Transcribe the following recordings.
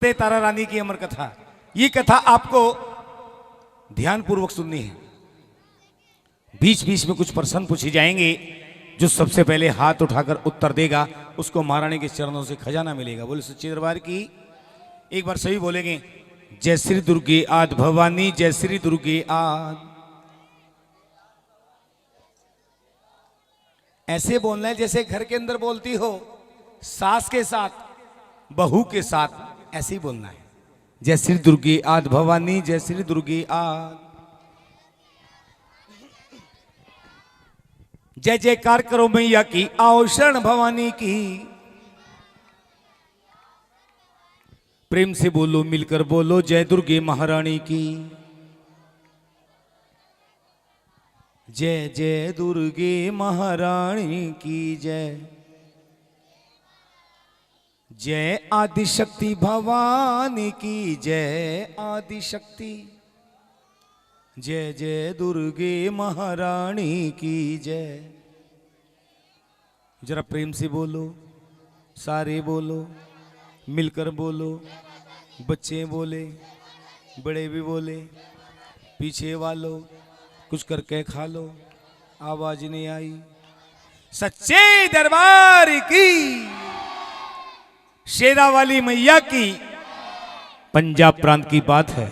तारा रानी की अमर कथा। ये कथा आपको ध्यानपूर्वक सुननी है। बीच बीच में कुछ प्रश्न पूछे जाएंगे। जो सबसे पहले हाथ उठाकर उत्तर देगा उसको महारानी के चरणों से खजाना मिलेगा। बोले सच्चे दरबार की। एक बार सभी बोलेंगे, जय श्री दुर्गे आद भवानी, जय श्री दुर्गे आद। ऐसे बोलना है जैसे घर के अंदर बोलती हो, सास के साथ, बहू के साथ, ऐसे ही बोलना है। जय श्री दुर्गे आद भवानी, जय श्री दुर्गे आद। जय जयकार करो मैया की, आओ शरण भवानी की। प्रेम से बोलो, मिलकर बोलो, जय दुर्गे महारानी की। जय जय दुर्गे महारानी की जय। जय आदिशक्ति भवानी की जय आदिशक्ति। जय जय दुर्गे महारानी की जय। जरा प्रेम से बोलो, सारे बोलो, मिलकर बोलो, बच्चे बोले, बड़े भी बोले, पीछे वालों कुछ करके खा लो। आवाज नहीं आई। सच्चे दरबार की, शेरा वाली मैया की। पंजाब प्रांत की बात है।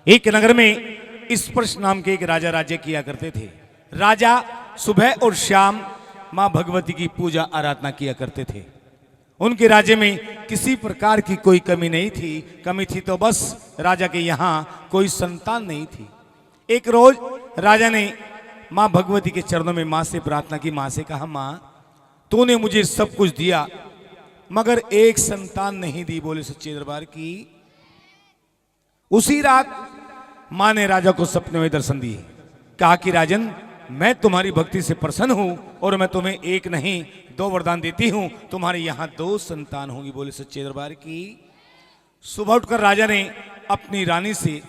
एक नगर में स्पर्श नाम के एक राजा राज्य किया करते थे। राजा सुबह और शाम मां भगवती की पूजा आराधना किया करते थे। उनके राज्य में किसी प्रकार की कोई कमी नहीं थी। कमी थी तो बस राजा के यहां कोई संतान नहीं थी। एक रोज राजा ने मां भगवती के चरणों में मां से प्रार्थना की। मां से कहा, मां तूने मुझे सब कुछ दिया मगर एक संतान नहीं दी। बोले सच्चे दरबार की। उसी रात मां ने राजा को सपने में दर्शन दिए। कहा कि राजन, मैं तुम्हारी भक्ति से प्रसन्न हूं और मैं तुम्हें एक नहीं 2 वरदान देती हूं। तुम्हारे यहां 2 संतान होंगी। बोले सच्चे दरबार की। सुबह उठकर राजा ने अपनी रानी से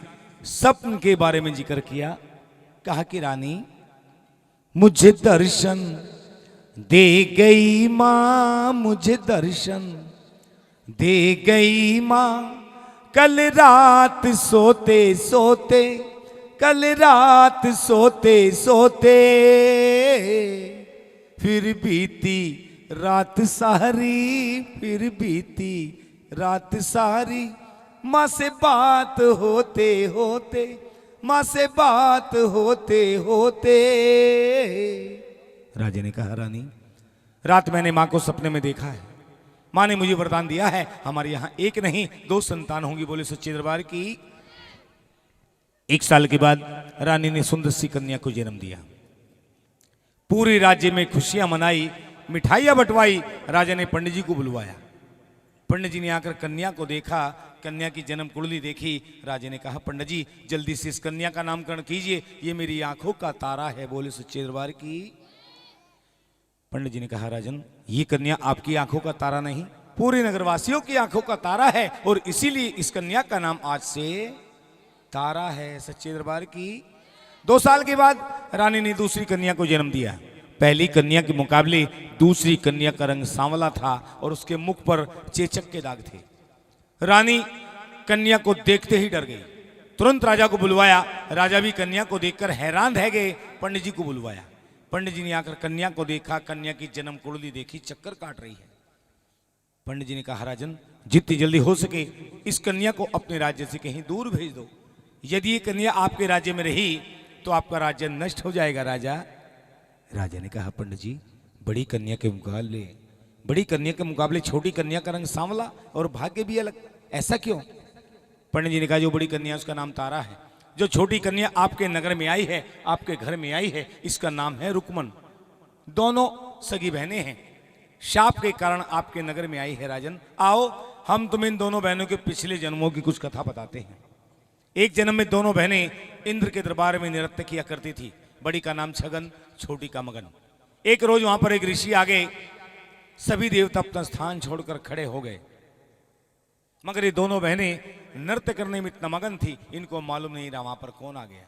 स्वप्न के बारे में जिक्र किया। कहा कि रानी, मुझे दर्शन दे गई मां, मुझे दर्शन दे गई मां। कल रात सोते सोते, कल रात सोते सोते, फिर बीती रात सारी, फिर बीती रात सारी। मां से बात होते होते, मां से बात होते होते। राजा ने कहा, रानी रात मैंने मां को सपने में देखा है। मां ने मुझे वरदान दिया है, हमारे यहां एक नहीं 2 संतान होंगी। बोले सच्चे दरबार की। 1 साल के बाद रानी ने सुंदर सी कन्या को जन्म दिया। पूरे राज्य में खुशियां मनाई, मिठाइयां बंटवाई। राजा ने पंडित जी को बुलवाया। पंडित जी ने आकर कन्या को देखा, कन्या की जन्म कुंडली देखी। राजा ने कहा, पंडित जी जल्दी से इस कन्या का नामकरण कीजिए, ये मेरी आंखों का तारा है। बोले सच्चे दरबार की। पंडित जी ने कहा, राजन ये कन्या आपकी आंखों का तारा नहीं, पूरे नगरवासियों की आंखों का तारा है और इसीलिए इस कन्या का नाम आज से तारा है। सच्चे दरबार की। 2 साल के बाद रानी ने दूसरी कन्या को जन्म दिया। पहली कन्या के मुकाबले दूसरी कन्या का रंग सांवला था और उसके मुख पर चेचक के दाग थे। रानी कन्या को देखते ही डर गई। तुरंत राजा को बुलवाया। राजा भी कन्या को देखकर हैरान रह गए। पंडित जी को बुलवाया। पंडित जी ने आकर कन्या को देखा, कन्या की जन्म कुंडली देखी, चक्कर काट रही है। पंडित जी ने कहा, राजन जितनी जल्दी हो सके इस कन्या को अपने राज्य से कहीं दूर भेज दो। यदि ये कन्या आपके राज्य में रही तो आपका राज्य नष्ट हो जाएगा। राजा ने कहा, पंडित जी बड़ी कन्या के मुकाबले छोटी कन्या का रंग सांवला और भाग्य भी अलग, ऐसा क्यों? पंडित जी ने कहा, जो बड़ी कन्या उसका नाम तारा है। जो छोटी कन्या आपके नगर में आई है, आपके घर में आई है, इसका नाम है रुकमन। दोनों सगी बहनें हैं। शाप के कारण आपके नगर में आई है। राजन आओ, हम तुम्हें इन दोनों बहनों के पिछले जन्मों की कुछ कथा बताते हैं। एक जन्म में दोनों बहनें इंद्र के दरबार में नृत्य किया करती थी। बड़ी का नाम छगन, छोटी का मगन। एक रोज वहां पर एक ऋषि आ गए। सभी देवता अपना स्थान छोड़कर खड़े हो गए, मगर ये दोनों बहनें नृत्य करने में इतना मगन थी, इनको मालूम नहीं रहा वहां पर कौन आ गया।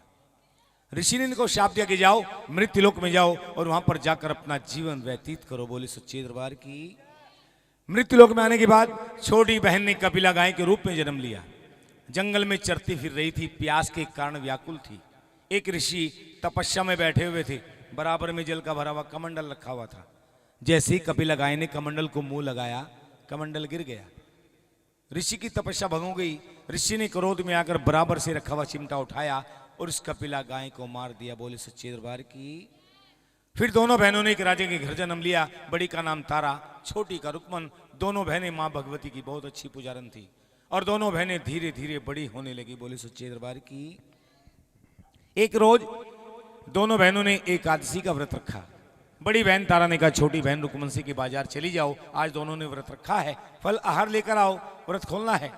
ऋषि ने इनको शाप दिया कि जाओ मृत्युलोक में जाओ और वहां पर जाकर अपना जीवन व्यतीत करो। बोले सच्चे दरबार की। मृत्युलोक में आने के बाद छोटी बहन ने कपिला गाय के रूप में जन्म लिया। जंगल में चरती फिर रही थी, प्यास के कारण व्याकुल थी। एक ऋषि तपस्या में बैठे हुए थे, बराबर में जल का भरा हुआ कमंडल रखा हुआ था। जैसे ही कपिला गाय ने कमंडल को मुंह लगाया, कमंडल गिर गया। ऋषि की तपस्या भंग हो गई। ऋषि ने क्रोध में आकर बराबर से रखा हुआ चिमटा उठाया और उस कपिला गाय को मार दिया। बोले सच्चे दरबार की। फिर दोनों बहनों ने एक राजा के घर जन्म लिया। बड़ी का नाम तारा, छोटी का रुक्मन। दोनों बहनें मां भगवती की बहुत अच्छी पुजारन थी और दोनों बहनें धीरे धीरे बड़ी होने लगी। बोले सच्चे दरबार की। एक रोज दोनों बहनों ने एकादशी का व्रत रखा। बड़ी बहन तारा ने कहा, छोटी बहन रुक्मन की बाजार चली जाओ, आज दोनों ने व्रत रखा है, फल आहार लेकर आओ, व्रत खोलना है।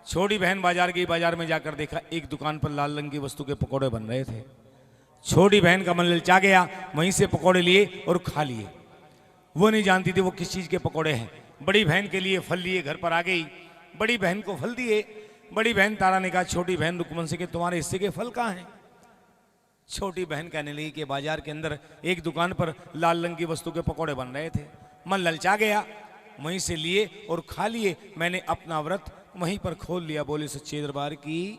छोटी बहन बाजार गई। बाजार में जाकर देखा एक दुकान पर लाल रंग की वस्तु के पकौड़े बन रहे थे। छोटी बहन का मन ललचा गया, वहीं से पकौड़े लिए और खा लिए। वो नहीं जानती थी वो किस चीज के पकौड़े हैं। बड़ी बहन के लिए फल लिए घर पर आ गई। बड़ी बहन को फल दिए। बड़ी बहन तारा ने कहा, छोटी बहन रुक्मन के तुम्हारे हिस्से के फल कहाँ हैं? छोटी बहन कहने लगी कि बाजार के अंदर एक दुकान पर लाल रंग की वस्तु के पकौड़े बन रहे थे, मन ललचा गया, वहीं से लिए और खा लिए। मैंने अपना व्रत वहीं पर खोल लिया। बोले सच्चे दरबार की।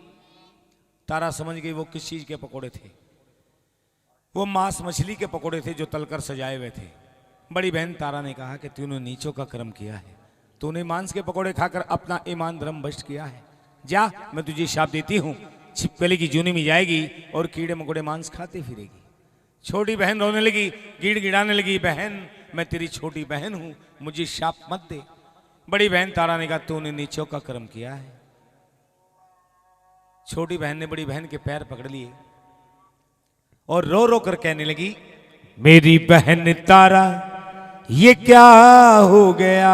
तारा समझ गई वो किस चीज के पकौड़े थे। वो मांस मछली के पकौड़े थे जो तलकर सजाए हुए थे। बड़ी बहन तारा ने कहा कि तूने नीचों का कर्म किया है, तूने मांस के पकौड़े खाकर अपना ईमान धर्म भ्रष्ट किया है। जा, मैं तुझे शाप देती हूं, छिपकली की जूनी में जाएगी और कीड़े मकोड़े मांस खाते फिरेगी। छोटी बहन रोने लगी, गिड़गिड़ाने लगी, बहन मैं तेरी छोटी बहन हूं, मुझे शाप मत दे। बड़ी बहन तारा ने कहा, तूने नीचों का कर्म किया है। छोटी बहन ने बड़ी बहन के पैर पकड़ लिए और रो रो कर कहने लगी, मेरी बहन तारा ये क्या हो गया,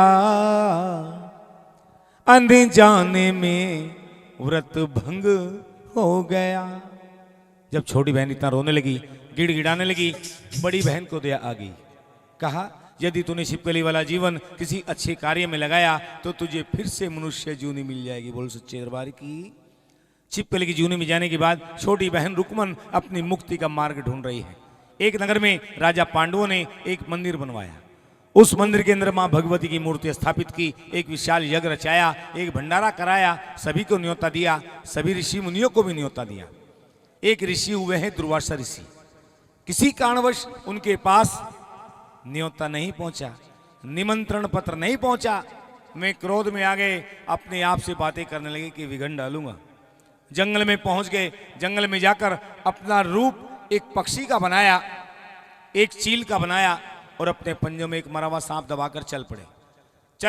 अनजाने में व्रत भंग हो गया। जब छोटी बहन इतना रोने लगी, गिड़गिड़ाने लगी, बड़ी बहन को दया आ गई। कहा, यदि तूने छिपकली वाला जीवन किसी अच्छे कार्य में लगाया तो तुझे फिर से मनुष्य जूनी मिल जाएगी। बोल सच्चे दरबार की। छिपकली की जूनी में जाने के बाद छोटी बहन रुक्मन अपनी मुक्ति का मार्ग ढूंढ रही है। एक नगर में राजा पांडवों ने एक मंदिर बनवाया। उस मंदिर के अंदर मां भगवती की मूर्ति स्थापित की, एक विशाल यज्ञ रचाया, एक भंडारा कराया, सभी को न्योता दिया, सभी ऋषि मुनियों को भी न्योता दिया। एक ऋषि हुए हैं दुर्वासा ऋषि। किसी कारणवश उनके पास न्योता नहीं पहुंचा, निमंत्रण पत्र नहीं पहुंचा। मैं क्रोध में आ गए, अपने आप से बातें करने लगे कि विघन डालूंगा। जंगल में पहुंच गए। जंगल में जाकर अपना रूप एक पक्षी का बनाया, एक चील का बनाया और अपने पंजों में एक मरा हुआ सांप दबाकर चल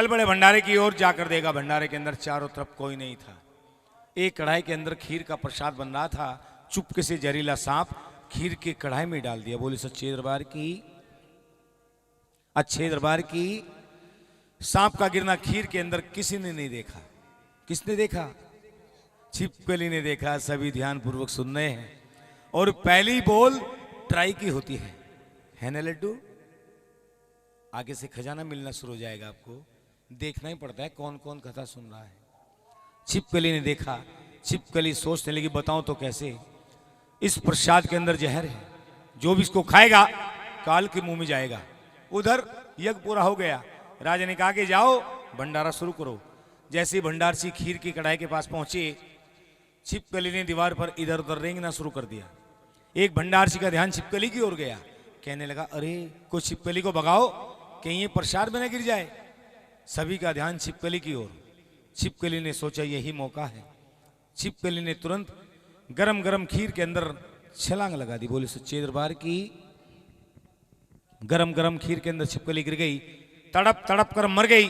पड़े भंडारे की ओर। जाकर देखा भंडारे के अंदर चारों तरफ कोई नहीं था। एक कढ़ाई के अंदर खीर का प्रसाद बन रहा था। चुपके से जहरीला सांप खीर के कढ़ाई में डाल दिया। बोले सच्चे दरबार की। अच्छे दरबार की। सांप का गिरना खीर के अंदर किसी ने नहीं देखा। किसने देखा? छिपकली ने देखा। सभी ध्यान पूर्वक सुन रहे हैं। और पहली बोल ट्राई की होती है ना लड्डू? आगे से खजाना मिलना शुरू हो जाएगा। आपको देखना ही पड़ता है कौन कौन कथा सुन रहा है। छिपकली ने देखा। छिपकली सोचने लगी, बताऊं तो कैसे, इस प्रसाद के अंदर जहर है, जो भी इसको खाएगा काल के मुंह में जाएगा। उधर यज्ञ पूरा हो गया। राजा ने कहा कि जाओ भंडारा शुरू करो। जैसे ही भंडारसी खीर की कढ़ाई के पास पहुंचे, छिपकली ने दीवार पर इधर उधर रेंगना शुरू कर दिया। एक भंडारसी का ध्यान छिपकली की ओर गया। कहने लगा, अरे कोई छिपकली को भगाओ, कहीं ये प्रसाद में न गिर जाए। सभी का ध्यान छिपकली की ओर। छिपकली ने सोचा यही मौका है। छिपकली ने तुरंत गरम गरम खीर के अंदर छलांग लगा दी। बोले सच्चे दरबार की। गरम गरम खीर के अंदर छिपकली गिर गई, तड़प तड़प कर मर गई।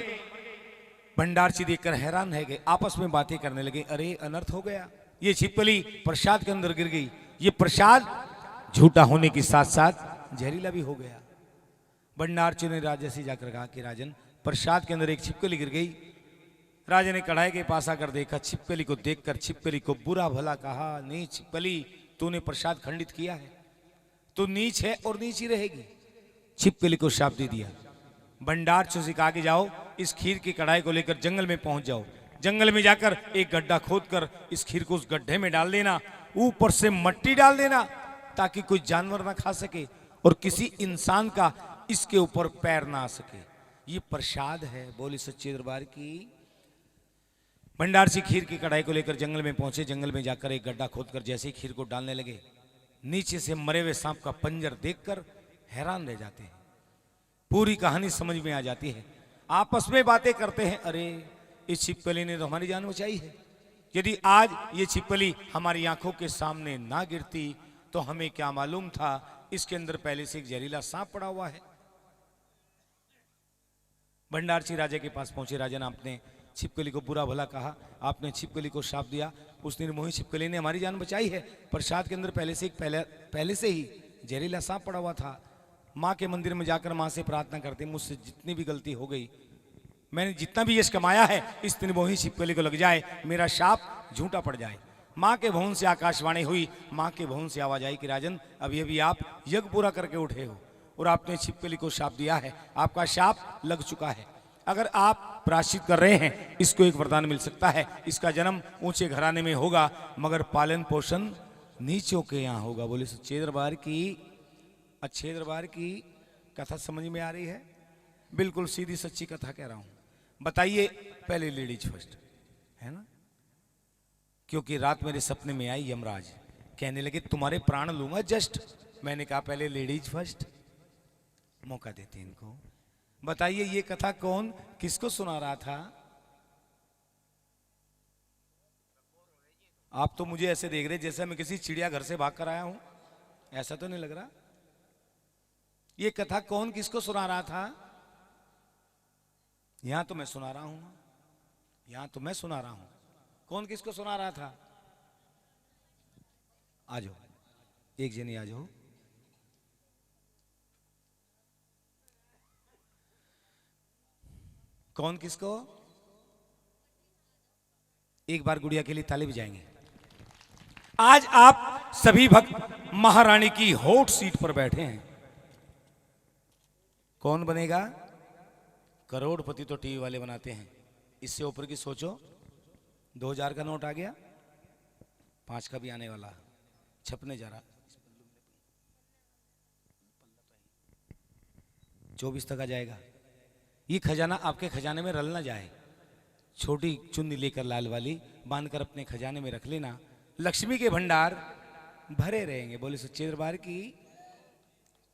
भंडारसी देखकर हैरान रह गए, आपस में बातें करने लगे, अरे अनर्थ हो गया, ये छिपकली प्रसाद के अंदर गिर गई। ये प्रसाद झूठा होने के साथ साथ जहरीला भी हो गया। भंडारसी ने राजा से जाकर कहा कि राजन, प्रसाद के अंदर एक छिपकली गिर गई। राजा ने कढ़ाई के पास आकर देखा। छिपकली को देखकर छिपकली को बुरा भला कहा, नहीं छिपकली, तूने प्रसाद खंडित किया है, तू नीच है और नीच ही रहेगी। छिपकली को शाप दे दिया। भंडारसी से कहा कि जाओ इस खीर की कढ़ाई को लेकर जंगल में पहुंच जाओ। जंगल में जाकर एक गड्ढा खोदकर इस खीर को उस गड्ढे में डाल देना, ऊपर से मट्टी डाल देना ताकि कोई जानवर ना खा सके और किसी इंसान का इसके ऊपर पैर ना आ सके। ये प्रसाद है। बोली सच्चे दरबार की। भंडार से खीर की कढ़ाई को लेकर जंगल में पहुंचे। जंगल में जाकर एक गड्ढा खोदकर जैसे ही खीर को डालने लगे, नीचे से मरे हुए सांप का पंजर देखकर हैरान रह जाते हैं। पूरी कहानी समझ में आ जाती है। आपस में बातें करते हैं, अरे इस छिपकली ने तो हमारी जान बचाई है। यदि आज ये छिपकली हमारी आंखों के सामने ना गिरती तो हमें क्या मालूम था इसके अंदर पहले से एक जहरीला सांप पड़ा हुआ है। भंडार सिंह राजा के पास पहुंचे। राजा ने अपने छिपकली को बुरा भला कहा। आपने छिपकली को श्राप दिया। उस निर्मोही छिपकली ने हमारी जान बचाई है। प्रसाद के अंदर पहले से ही जहरीला सांप पड़ा हुआ था। माँ के मंदिर में जाकर माँ से प्रार्थना करते, मुझसे जितनी भी गलती हो गई, मैंने जितना भी यश कमाया है, इस निर्मोही छिपकली को लग जाए, मेरा शाप झूठा पड़ जाए। माँ के भवन से आकाशवाणी हुई। माँ के भवन से आवाज आई कि राजन, अभी अभी आप यज्ञ पूरा करके उठे हो और आपने छिपकली को शाप दिया है। आपका शाप लग चुका है। अगर आप प्रायश्चित कर रहे हैं, इसको एक वरदान मिल सकता है। इसका जन्म ऊंचे घराने में होगा, मगर पालन पोषण नीचों के यहाँ होगा। बोले सच्चे दरबार की। अच्छे दरबार की कथा समझ में आ रही है? बिल्कुल सीधी सच्ची कथा कह रहा हूं। बताइए, पहले लेडीज फर्स्ट, है ना? क्योंकि रात मेरे सपने में आई यमराज, कहने लगे तुम्हारे प्राण लूंगा जस्ट। मैंने कहा पहले लेडीज फर्स्ट, मौका देते इनको। बताइए ये कथा कौन किसको सुना रहा था? आप तो मुझे ऐसे देख रहे जैसे मैं किसी चिड़ियाघर से भाग कर आया हूं। ऐसा तो नहीं लग रहा। ये कथा कौन किसको सुना रहा था? यहां तो मैं सुना रहा हूं, यहां तो मैं सुना रहा हूं। कौन किसको सुना रहा था? आ जाओ, एक जनी आ जाओ। कौन किसको? एक बार गुड़िया के लिए ताली बजाएंगे। आज आप सभी भक्त महारानी की होठ सीट पर बैठे हैं। कौन बनेगा? करोड़पति तो टीवी वाले बनाते हैं। इससे ऊपर की सोचो। 2000 का नोट आ गया, 5 का भी आने वाला, छपने जा रहा, 24 तक आ जाएगा। ये खजाना आपके खजाने में रल ना जाए। छोटी चुन्नी लेकर लाल वाली बांधकर अपने खजाने में रख लेना। लक्ष्मी के भंडार भरे रहेंगे। बोले सच्चे दरबार की।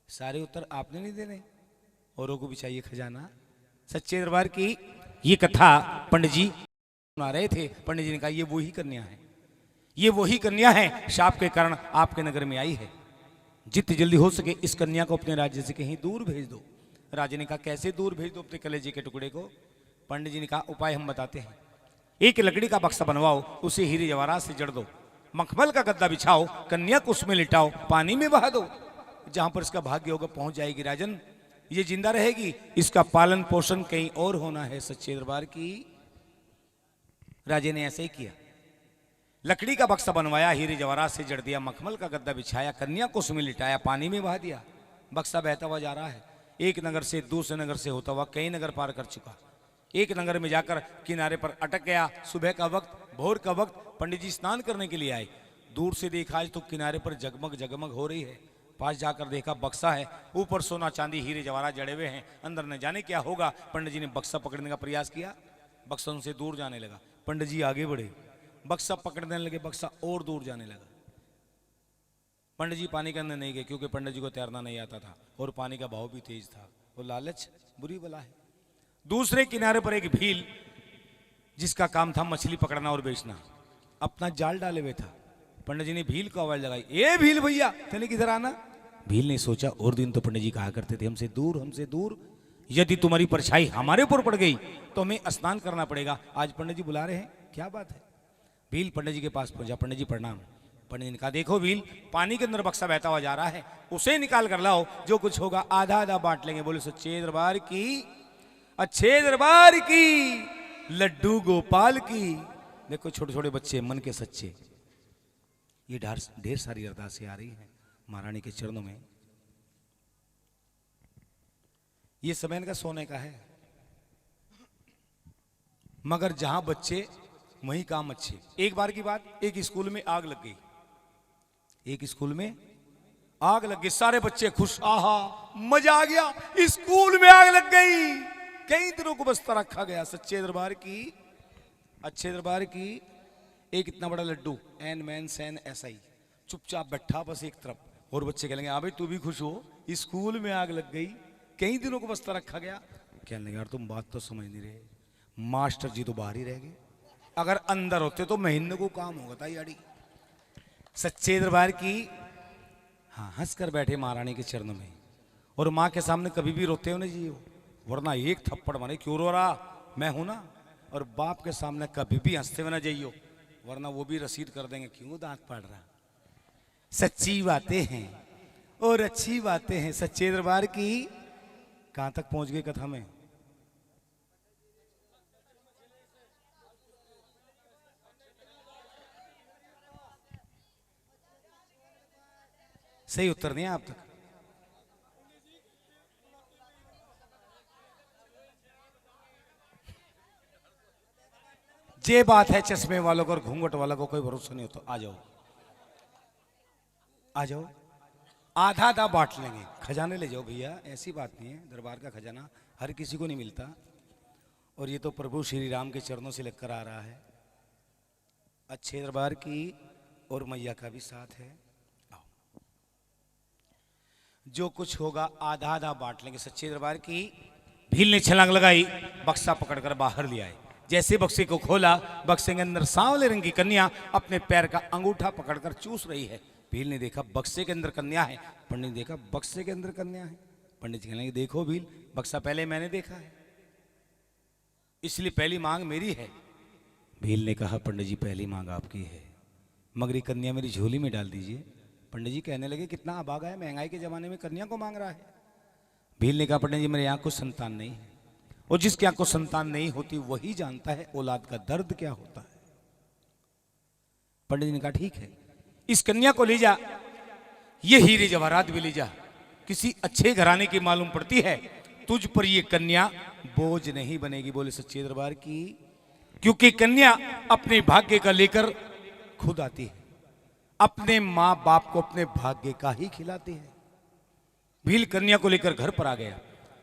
सारे उत्तर आपने नहीं देने, औरों को भी चाहिए खजाना। सच्चे दरबार की। ये कथा पंडित जी सुना रहे थे। पंडित जी ने कहा ये वही कन्या है, ये वही कन्या है शाप के कारण आपके नगर में आई है। जितनी जल्दी हो सके इस कन्या को अपने राज्य से कहीं दूर भेज दो। राजा ने कहा कैसे दूर भेज दो अपने कलेजे के टुकड़े को? पंडित जी ने कहा उपाय हम बताते हैं। एक लकड़ी का बक्सा बनवाओ, उसे हीरे जवाहरात से जड़ दो, मखमल का गद्दा बिछाओ, कन्या को उसमें लिटाओ, पानी में बहा दो। जहां पर इसका भाग्य होगा पहुंच जाएगी राजन, ये जिंदा रहेगी। इसका पालन पोषण कहीं और होना है। सच्चे दरबार की। राजे ने ऐसे ही किया। लकड़ी का बक्सा बनवाया, हीरे जवाहरात से जड़ दिया, मखमल का गद्दा बिछाया, कन्या को उसमें लिटाया, पानी में बहा दिया। बक्सा बहता हुआ जा रहा है। एक नगर से दूसरे नगर से होता हुआ कई नगर पार कर चुका। एक नगर में जाकर किनारे पर अटक गया। सुबह का वक्त, भोर का वक्त, पंडित जी स्नान करने के लिए आए। दूर से देखा आज तो किनारे पर जगमग जगमग हो रही है। पास जाकर देखा बक्सा है, ऊपर सोना चांदी हीरे जवाहरात जड़े हुए हैं, अंदर न जाने क्या होगा। पंडित जी ने बक्सा पकड़ने का प्रयास किया, बक्सा उनसे दूर जाने लगा। पंडित जी आगे बढ़े, बक्सा पकड़ने लगे, बक्सा और दूर जाने लगा। पंडित जी पानी के अंदर नहीं गए क्योंकि पंडित जी को तैरना नहीं आता था और पानी का बहाव भी तेज था। वो लालच बुरी बला है। दूसरे किनारे पर एक भील, जिसका काम था मछली पकड़ना और बेचना, अपना जाल डाले हुए था। पंडित जी ने भील को आवाज लगाई, ए भील भैया चले किधर आना। भील ने सोचा और दिन तो पंडित जी कहा करते थे हमसे दूर, यदि तुम्हारी परछाई हमारे ऊपर पड़ गई तो हमें स्नान करना पड़ेगा। आज पंडित जी बुला रहे हैं, क्या बात है। भील पंडित जी के पास पहुंचा। पंडित जी प्रणाम। पंडित जी ने कहा देखो भील, पानी के अंदर बक्सा बहता हुआ जा रहा है, उसे निकाल कर लाओ, जो कुछ होगा आधा आधा बांट लेंगे। बोले सच्चे दरबार की। अच्छे दरबार की। लड्डू गोपाल की। देखो छोटे छोटे बच्चे मन के सच्चे, ये ढेर सारी अरदासें आ रही हैं महारानी के चरणों में। ये समय इनका सोने का है, मगर जहां बच्चे वहीं काम अच्छे। एक बार की बात, एक स्कूल में आग लग गई। एक स्कूल में आग लग गई, सारे बच्चे खुश, आहा मजा आ गया, स्कूल में आग लग गई। कई दिनों को बस्ता रखा गया सच्चे दरबार की, अच्छे दरबार की। एक इतना बड़ा लड्डू एन मैन सैन ऐसा ही चुपचाप बैठा बस एक तरफ, और बच्चे कहेंगे हाँ भाई तू भी खुश हो, स्कूल में आग लग गई, कई दिनों को बस्ता रखा गया। कहने लगे यार तुम बात तो समझ नहीं रहे, मास्टर जी तो बाहर ही रह गए, अगर अंदर होते तो महीने को काम होगा था यारी। सच्चे दरबार की। हाँ, हंस कर बैठे महारानी के चरणों में, और माँ के सामने कभी भी रोते हो ना जी, वरना एक थप्पड़ मारे, क्यों रो रहा, मैं हूं ना। और बाप के सामने कभी भी हंसते हुए ना जाइयो, वरना वो भी रसीद कर देंगे, क्यों दांत पाड़ रहा। सच्ची बातें हैं और अच्छी बातें हैं सच्चे दरबार की। कहां तक पहुंच गई कथा में? सही उत्तर नहीं है आप तक। ये बात है चश्मे वालों को और घूंघट वालों को कोई भरोसा नहीं होता। आ जाओ आ जाओ, आधा आधा बांट लेंगे, खजाने ले जाओ भैया, ऐसी बात नहीं है, दरबार का खजाना हर किसी को नहीं मिलता, और ये तो प्रभु श्री राम के चरणों से लगकर आ रहा है। अच्छे दरबार की, और मैया का भी साथ है। आओ, जो कुछ होगा आधा आधा बांट लेंगे सच्चे दरबार की। भील ने छलांग लगाई, बक्सा पकड़कर बाहर ले आए। जैसे बक्से को खोला, बक्से के अंदर सांवले रंग की कन्या अपने पैर का अंगूठा पकड़कर चूस रही है। भील ने देखा बक्से के अंदर कन्या है, पंडित ने देखा बक्से के अंदर कन्या है। पंडित जी कहने देखो भील, बक्सा पहले मैंने देखा है, इसलिए पहली मांग मेरी है। भील ने कहा पंडित जी पहली मांग आपकी है, मगर ये कन्या मेरी झोली में डाल दीजिए। पंडित जी कहने लगे कितना अभागा है, महंगाई के जमाने में कन्या को मांग रहा है। भील ने कहा पंडित जी मेरे यहाँ को संतान नहीं है, और जिसके यहाँ को संतान नहीं होती वही जानता है औलाद का दर्द क्या होता है। पंडित जी ने कहा ठीक है, इस कन्या को ले जा, ये हीरे जवाहरात भी ले जा, किसी अच्छे घराने की मालूम पड़ती है, तुझ पर ये कन्या बोझ नहीं बनेगी। बोले सच्चे दरबार की, क्योंकि कन्या अपने भाग्य का लेकर खुद आती है, अपने माँ बाप को अपने भाग्य का ही खिलाती है। भील कन्या को लेकर घर पर आ गया।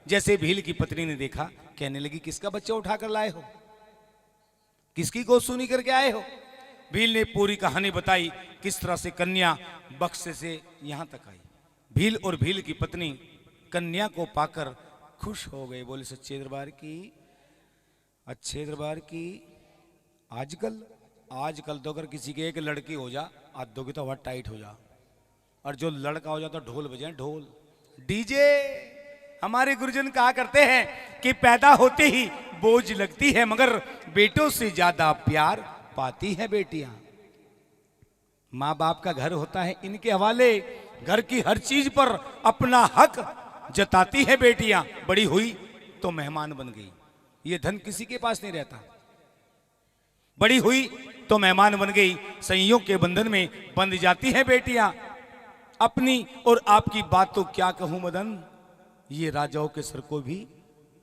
जैसे भील की पत्नी ने देखा, कहने लगी किसका बच्चा उठाकर लाए हो, किसकी गोद करके आए हो। भील ने पूरी कहानी बताई, किस तरह से कन्या बक्से से यहां तक आई। भील और भील की पत्नी कन्या को पाकर खुश हो गए। बोले सच्चे दरबार की, अच्छे दरबार की। आजकल तो अगर किसी के एक लड़की हो जा, आज दो की तो हवा टाइट हो जा, और जो लड़का हो जाता तो ढोल बजाए, ढोल डीजे। हमारे गुरुजन कहा करते हैं कि पैदा होते ही बोझ लगती है, मगर बेटों से ज्यादा प्यार पाती है बेटियां। माँ बाप का घर होता है इनके हवाले, घर की हर चीज पर अपना हक जताती है बेटियां। बड़ी हुई तो मेहमान बन गई, ये धन किसी के पास नहीं रहता। बड़ी हुई तो मेहमान बन गई, संयोग के बंधन में बंध जाती है बेटियां। अपनी और आपकी बात तो क्या कहूं मदन, ये राजाओं के सर को भी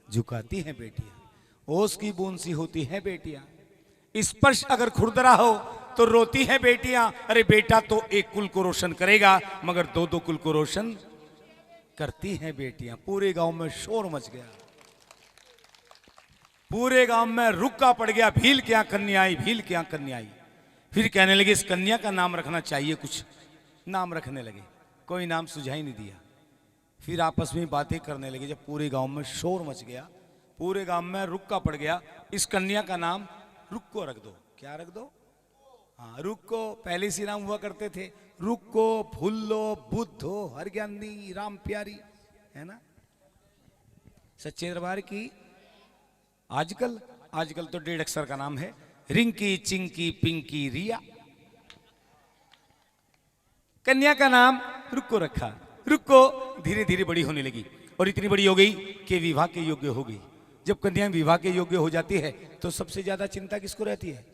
झुकाती हैं बेटियां। ओस की बूंद सी होती है बेटियां, स्पर्श अगर खुरदरा हो तो रोती है बेटियां। अरे बेटा तो एक कुल को रोशन करेगा, मगर दो दो कुल को रोशन करती हैं बेटियां। पूरे गांव में शोर मच गया, पूरे गांव में रुक्का पड़ गया, भील क्या कन्या आई, भील क्या कन्या आई। फिर कहने लगे इस कन्या का नाम रखना चाहिए, कुछ नाम रखने लगे, कोई नाम सुझाई नहीं दिया। फिर आपस में बातें करने लगे। जब पूरे गांव में शोर मच गया, पूरे गांव में रुक्का पड़ गया, इस कन्या का नाम रुक्को रख दो। क्या रख दो? हाँ, रुक्को। पहले से नाम हुआ करते थे, रुक्को, फुल्लो, बुद्धो, हरज्ञानी, राम प्यारी, है ना। सच्चे दरबार की। आजकल तो 1.5 अक्षर का नाम है, रिंकी, चिंकी, पिंकी, रिया। कन्या का नाम रुक्को रखा। रुक्को धीरे धीरे बड़ी होने लगी, और इतनी बड़ी हो गई कि विवाह के योग्य हो गई। जब कन्या विवाह के योग्य हो जाती है तो सबसे ज्यादा चिंता किसको रहती है?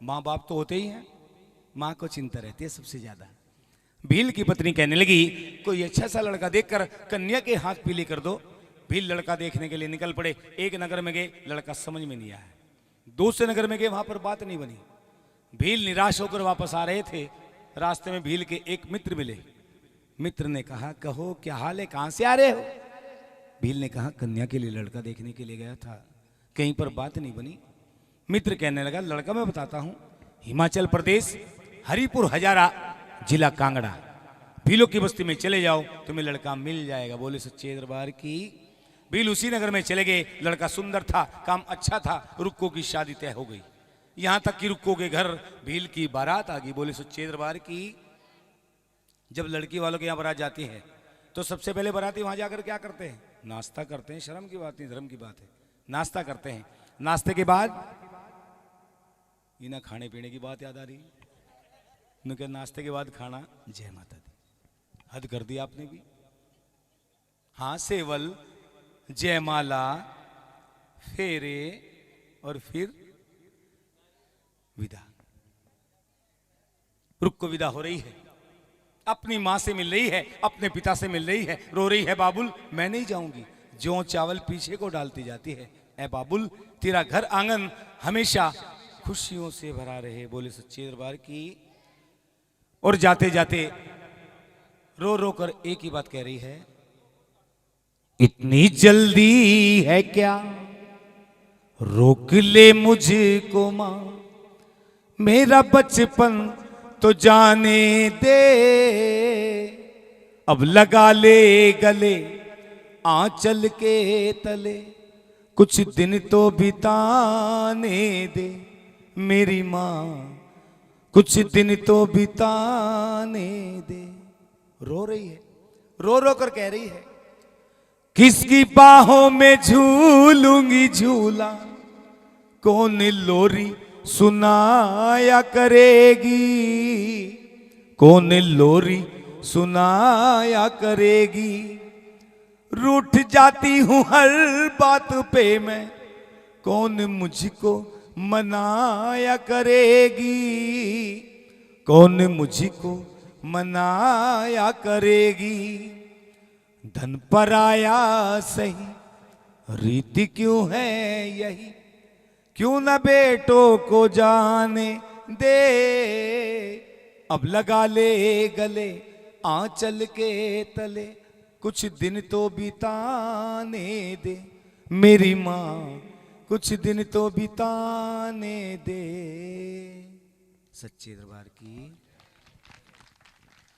माँ बाप तो होते ही हैं, माँ को चिंता रहती है सबसे ज्यादा। भील की पत्नी कहने लगी कोई अच्छा सा लड़का देखकर कन्या के हाथ पीले कर दो। भील लड़का देखने के लिए निकल पड़े। एक नगर में गए, लड़का समझ में नहीं आया। दूसरे नगर में गए, वहां पर बात नहीं बनी। भील निराश होकर वापस आ रहे थे, रास्ते में भील के एक मित्र मिले। मित्र ने कहा कहो क्या हाल है, कहां से आ रहे हो? भील ने कहा कन्या के लिए लड़का देखने के लिए गया था, कहीं पर बात नहीं बनी। मित्र कहने लगा लड़का मैं बताता हूं, हिमाचल प्रदेश हरिपुर हजारा जिला कांगड़ा, भीलों की बस्ती में चले जाओ तुम्हें लड़का मिल जाएगा। बोले सच्चे दरबार की। भील उसी नगर में चले गए। लड़का सुंदर था, काम अच्छा था, रुक्को की शादी तय हो गई। यहां तक कि रुक्को के घर भील की बारात आ गई। बोले सच्चे दरबार की। जब लड़की वालों के यहाँ बारात जाती है तो सबसे पहले बाराती वहां जाकर क्या करते हैं? नाश्ता करते हैं। शर्म की बात नहीं, धर्म की बात है। नाश्ता करते हैं। नाश्ते के बाद इन्हें खाने पीने की बात याद आ रही। उनके नाश्ते के बाद खाना। जय माता दी, हद कर दी आपने भी। हाँ, सेवल, जयमाला, फेरे और फिर विदा। रुक को विदा हो रही है, अपनी मां से मिल रही है, अपने पिता से मिल रही है, रो रही है बाबुल मैं नहीं जाऊंगी। जो चावल पीछे को डालती जाती है, ए बाबुल तेरा घर आंगन हमेशा खुशियों से भरा रहे। बोले सच्चे दरबार की। और जाते जाते रो रो कर एक ही बात कह रही है, इतनी जल्दी है क्या, रोक ले मुझको मां, मेरा बचपन तो जाने दे, अब लगा ले गले आंचल के तले, कुछ दिन तो बिताने दे मेरी मां, कुछ दिन तो बिताने दे। रो रही है, रो रो कर कह रही है, किसकी बाहों में झूलूंगी झूला, कौन लोरी सुनाया करेगी, कौन लोरी सुनाया करेगी। रूठ जाती हूं हर बात पे मैं, कौन मुझको मनाया करेगी, कौन मुझको मनाया करेगी। धन पराया सही, रीति क्यों है यही, क्यों न बेटों को जाने दे, अब लगा ले गले आंचल के तले, कुछ दिन तो बिताने दे मेरी मां, कुछ दिन तो बिताने दे। सच्चे दरबार की।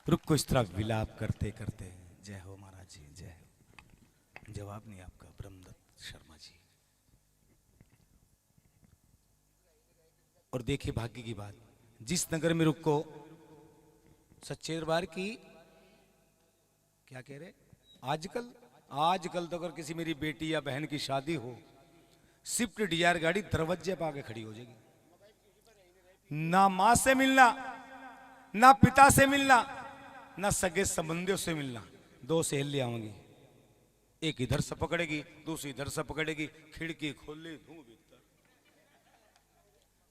रुक को इस तरह विलाप करते करते, जय हो महाराज जी, जय हो। जवाब नहीं आपका ब्रह्मदत्त शर्मा जी। और देखिए भाग्य की बात, जिस नगर में रुक को सच्चे दरबार की क्या कह रहे, आजकल तो अगर किसी मेरी बेटी या बहन की शादी हो, स्विफ्ट डिजायर गाड़ी दरवाजे पे आके खड़ी हो जाएगी। ना मां से मिलना, ना पिता से मिलना, ना सगे संबंधियों से मिलना, दो सहेलियां होंगी, एक इधर से पकड़ेगी दूसरी इधर से पकड़ेगी, खिड़की खोले धूम भीतर,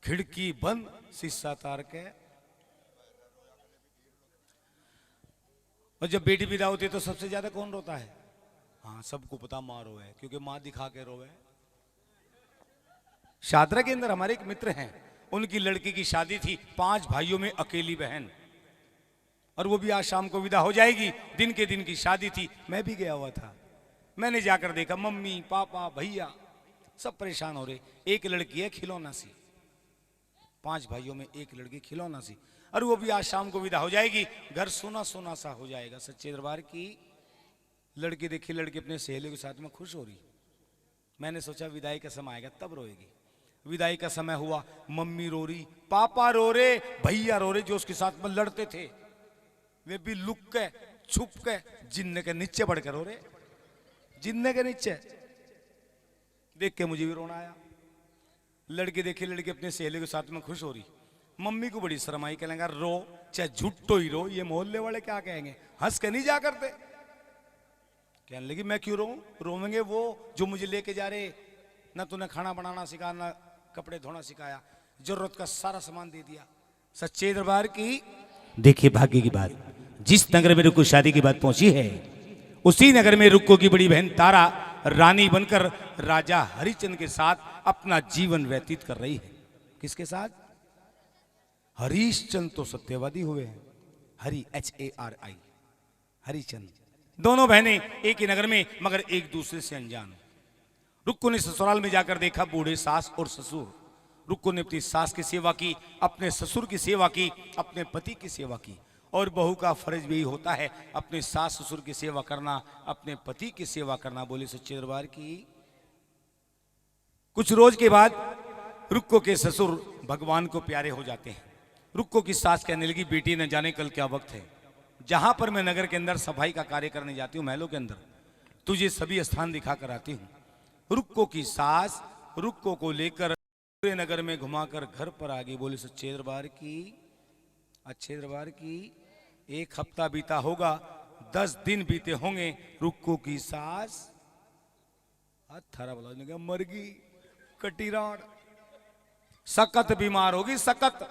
खिड़की बंद शीशा तार के। और जब बेटी विदा होती है तो सबसे ज्यादा कौन रोता है? हाँ, सबको पता मां रोए, क्योंकि मां दिखा के रोए। शादरा के अंदर हमारे एक मित्र हैं, उनकी लड़की की शादी थी, 5 भाइयों में अकेली बहन, और वो भी आज शाम को विदा हो जाएगी। दिन के दिन की शादी थी, मैं भी गया हुआ था। मैंने जाकर देखा मम्मी पापा भैया सब परेशान हो रहे। एक लड़की है खिलौना सी, 5 भाइयों में एक लड़की खिलौना सी, और वो भी आज शाम को विदा हो जाएगी। घर सोना सोना सा हो जाएगा। सच्चे दरबार की। लड़की देखी, लड़की अपने सहेलियों के साथ में खुश हो रही। मैंने सोचा विदाई का समय आएगा तब रोएगी। विदाई का समय हुआ, मम्मी रो रही, पापा रो रहे, भैया रो रहे, जो उसके साथ में लड़ते थे वे भी लुक के छुप के जिन्ने के नीचे बढ़कर रो रहे, जिन्ने के नीचे। देख के मुझे भी रोना आया। लड़की देखी, लड़की अपने सहेली के साथ में खुश हो रही। मम्मी को बड़ी शर्म आई, कहने लगा रो चाहे झुट्टो ही रो, ये मोहल्ले वाले क्या कहेंगे, हंस के नहीं जा करते। कहने लगी मैं क्यों रो, रोवेंगे वो जो मुझे लेके जा रहे, ना तूने खाना बनाना सिखाया ना कपड़े धोना सिखाया, जरूरत का सारा सामान दे दिया। सच्चे दरबार की। देखिए भाग्य की बात, जिस नगर में रुक्को शादी की बात पहुंची है, उसी नगर में रुक्को की बड़ी बहन तारा रानी बनकर राजा हरिचंद के साथ अपना जीवन व्यतीत कर रही है। किसके साथ? हरिश्चंद तो सत्यवादी हुए हैं, हरि HARI, हरिचंद दोनों बहनें एक ही नगर में मगर एक दूसरे से अनजान। रुक्को ने ससुराल में जाकर देखा बूढ़े सास और ससुर। रुक्को ने अपनी सास की सेवा की, अपने ससुर की सेवा की, अपने पति की सेवा की। और बहू का फर्ज भी होता है अपने सास ससुर की सेवा करना, अपने पति की सेवा करना। बोले सच्चे दरबार की। कुछ रोज के बाद रुक्को के ससुर भगवान को प्यारे हो जाते हैं। रुक्को की सास कहने लगी, बेटी न जाने कल क्या वक्त है, जहां पर मैं नगर के अंदर सफाई का कार्य करने जाती हूँ, महलों के अंदर, तुझे सभी स्थान दिखा कर आती हूँ। रुक्को की सास रुक्को को लेकर पूरे नगर में घुमाकर घर पर आ गई। बोले सच्चे दरबार की। अच्छे दरबार की। एक हफ्ता बीता होगा, 10 दिन बीते होंगे। रुक्को की सास थारा बोला मर गई, कटीराड़, सख्त बीमार होगी, सख्त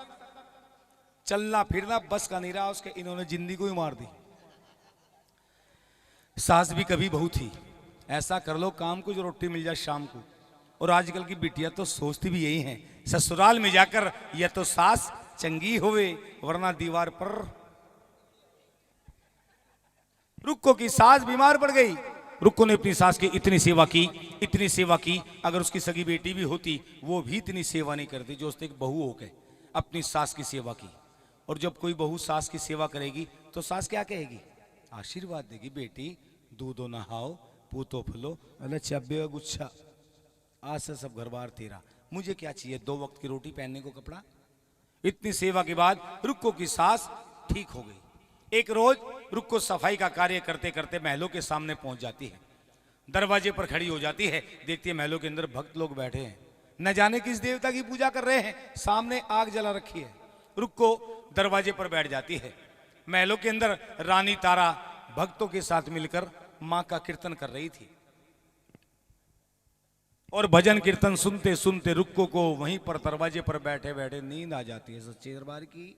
चलना फिरना बस का नहीं रहा उसके, इन्होंने जिंदगी को ही मार दी। सास भी कभी बहू थी, ऐसा कर लो काम को जो रोटी मिल जाए शाम को। और आजकल की बिटिया तो सोचती भी यही है, ससुराल में जाकर या तो सास चंगी होवे वरना दीवार पर। रुक्को की सास बीमार पड़ गई। रुक्को ने अपनी सास की इतनी सेवा की, इतनी सेवा की, अगर उसकी सगी बेटी भी होती वो भी इतनी सेवा नहीं करती जो उसने एक बहू होकर अपनी सास की सेवा की। और जब कोई बहू सास की सेवा करेगी तो सास क्या कहेगी? आशीर्वाद देगी, बेटी दूधो नहाओ, पूतो फलो, अल्लाह चब्बे गुच्छा, आज से सब घर बार तेरा, मुझे क्या चाहिए, 2 वक्त की रोटी, पहनने को कपड़ा। इतनी सेवा के बाद रुक्को की सास ठीक हो गई। एक रोज रुक्को सफाई का कार्य करते करते महलों के सामने पहुंच जाती है। दरवाजे पर खड़ी हो जाती है, देखती है महलों के अंदर भक्त लोग बैठे हैं, न जाने किस देवता की पूजा कर रहे हैं, सामने आग जला रखी है। रुक्को दरवाजे पर बैठ जाती है। महलों के अंदर रानी तारा भक्तों के साथ मिलकर मां का कीर्तन कर रही थी। और भजन कीर्तन सुनते सुनते रुक्को को वहीं पर दरवाजे पर बैठे बैठे नींद आ जाती है। सच्चे दरबार की।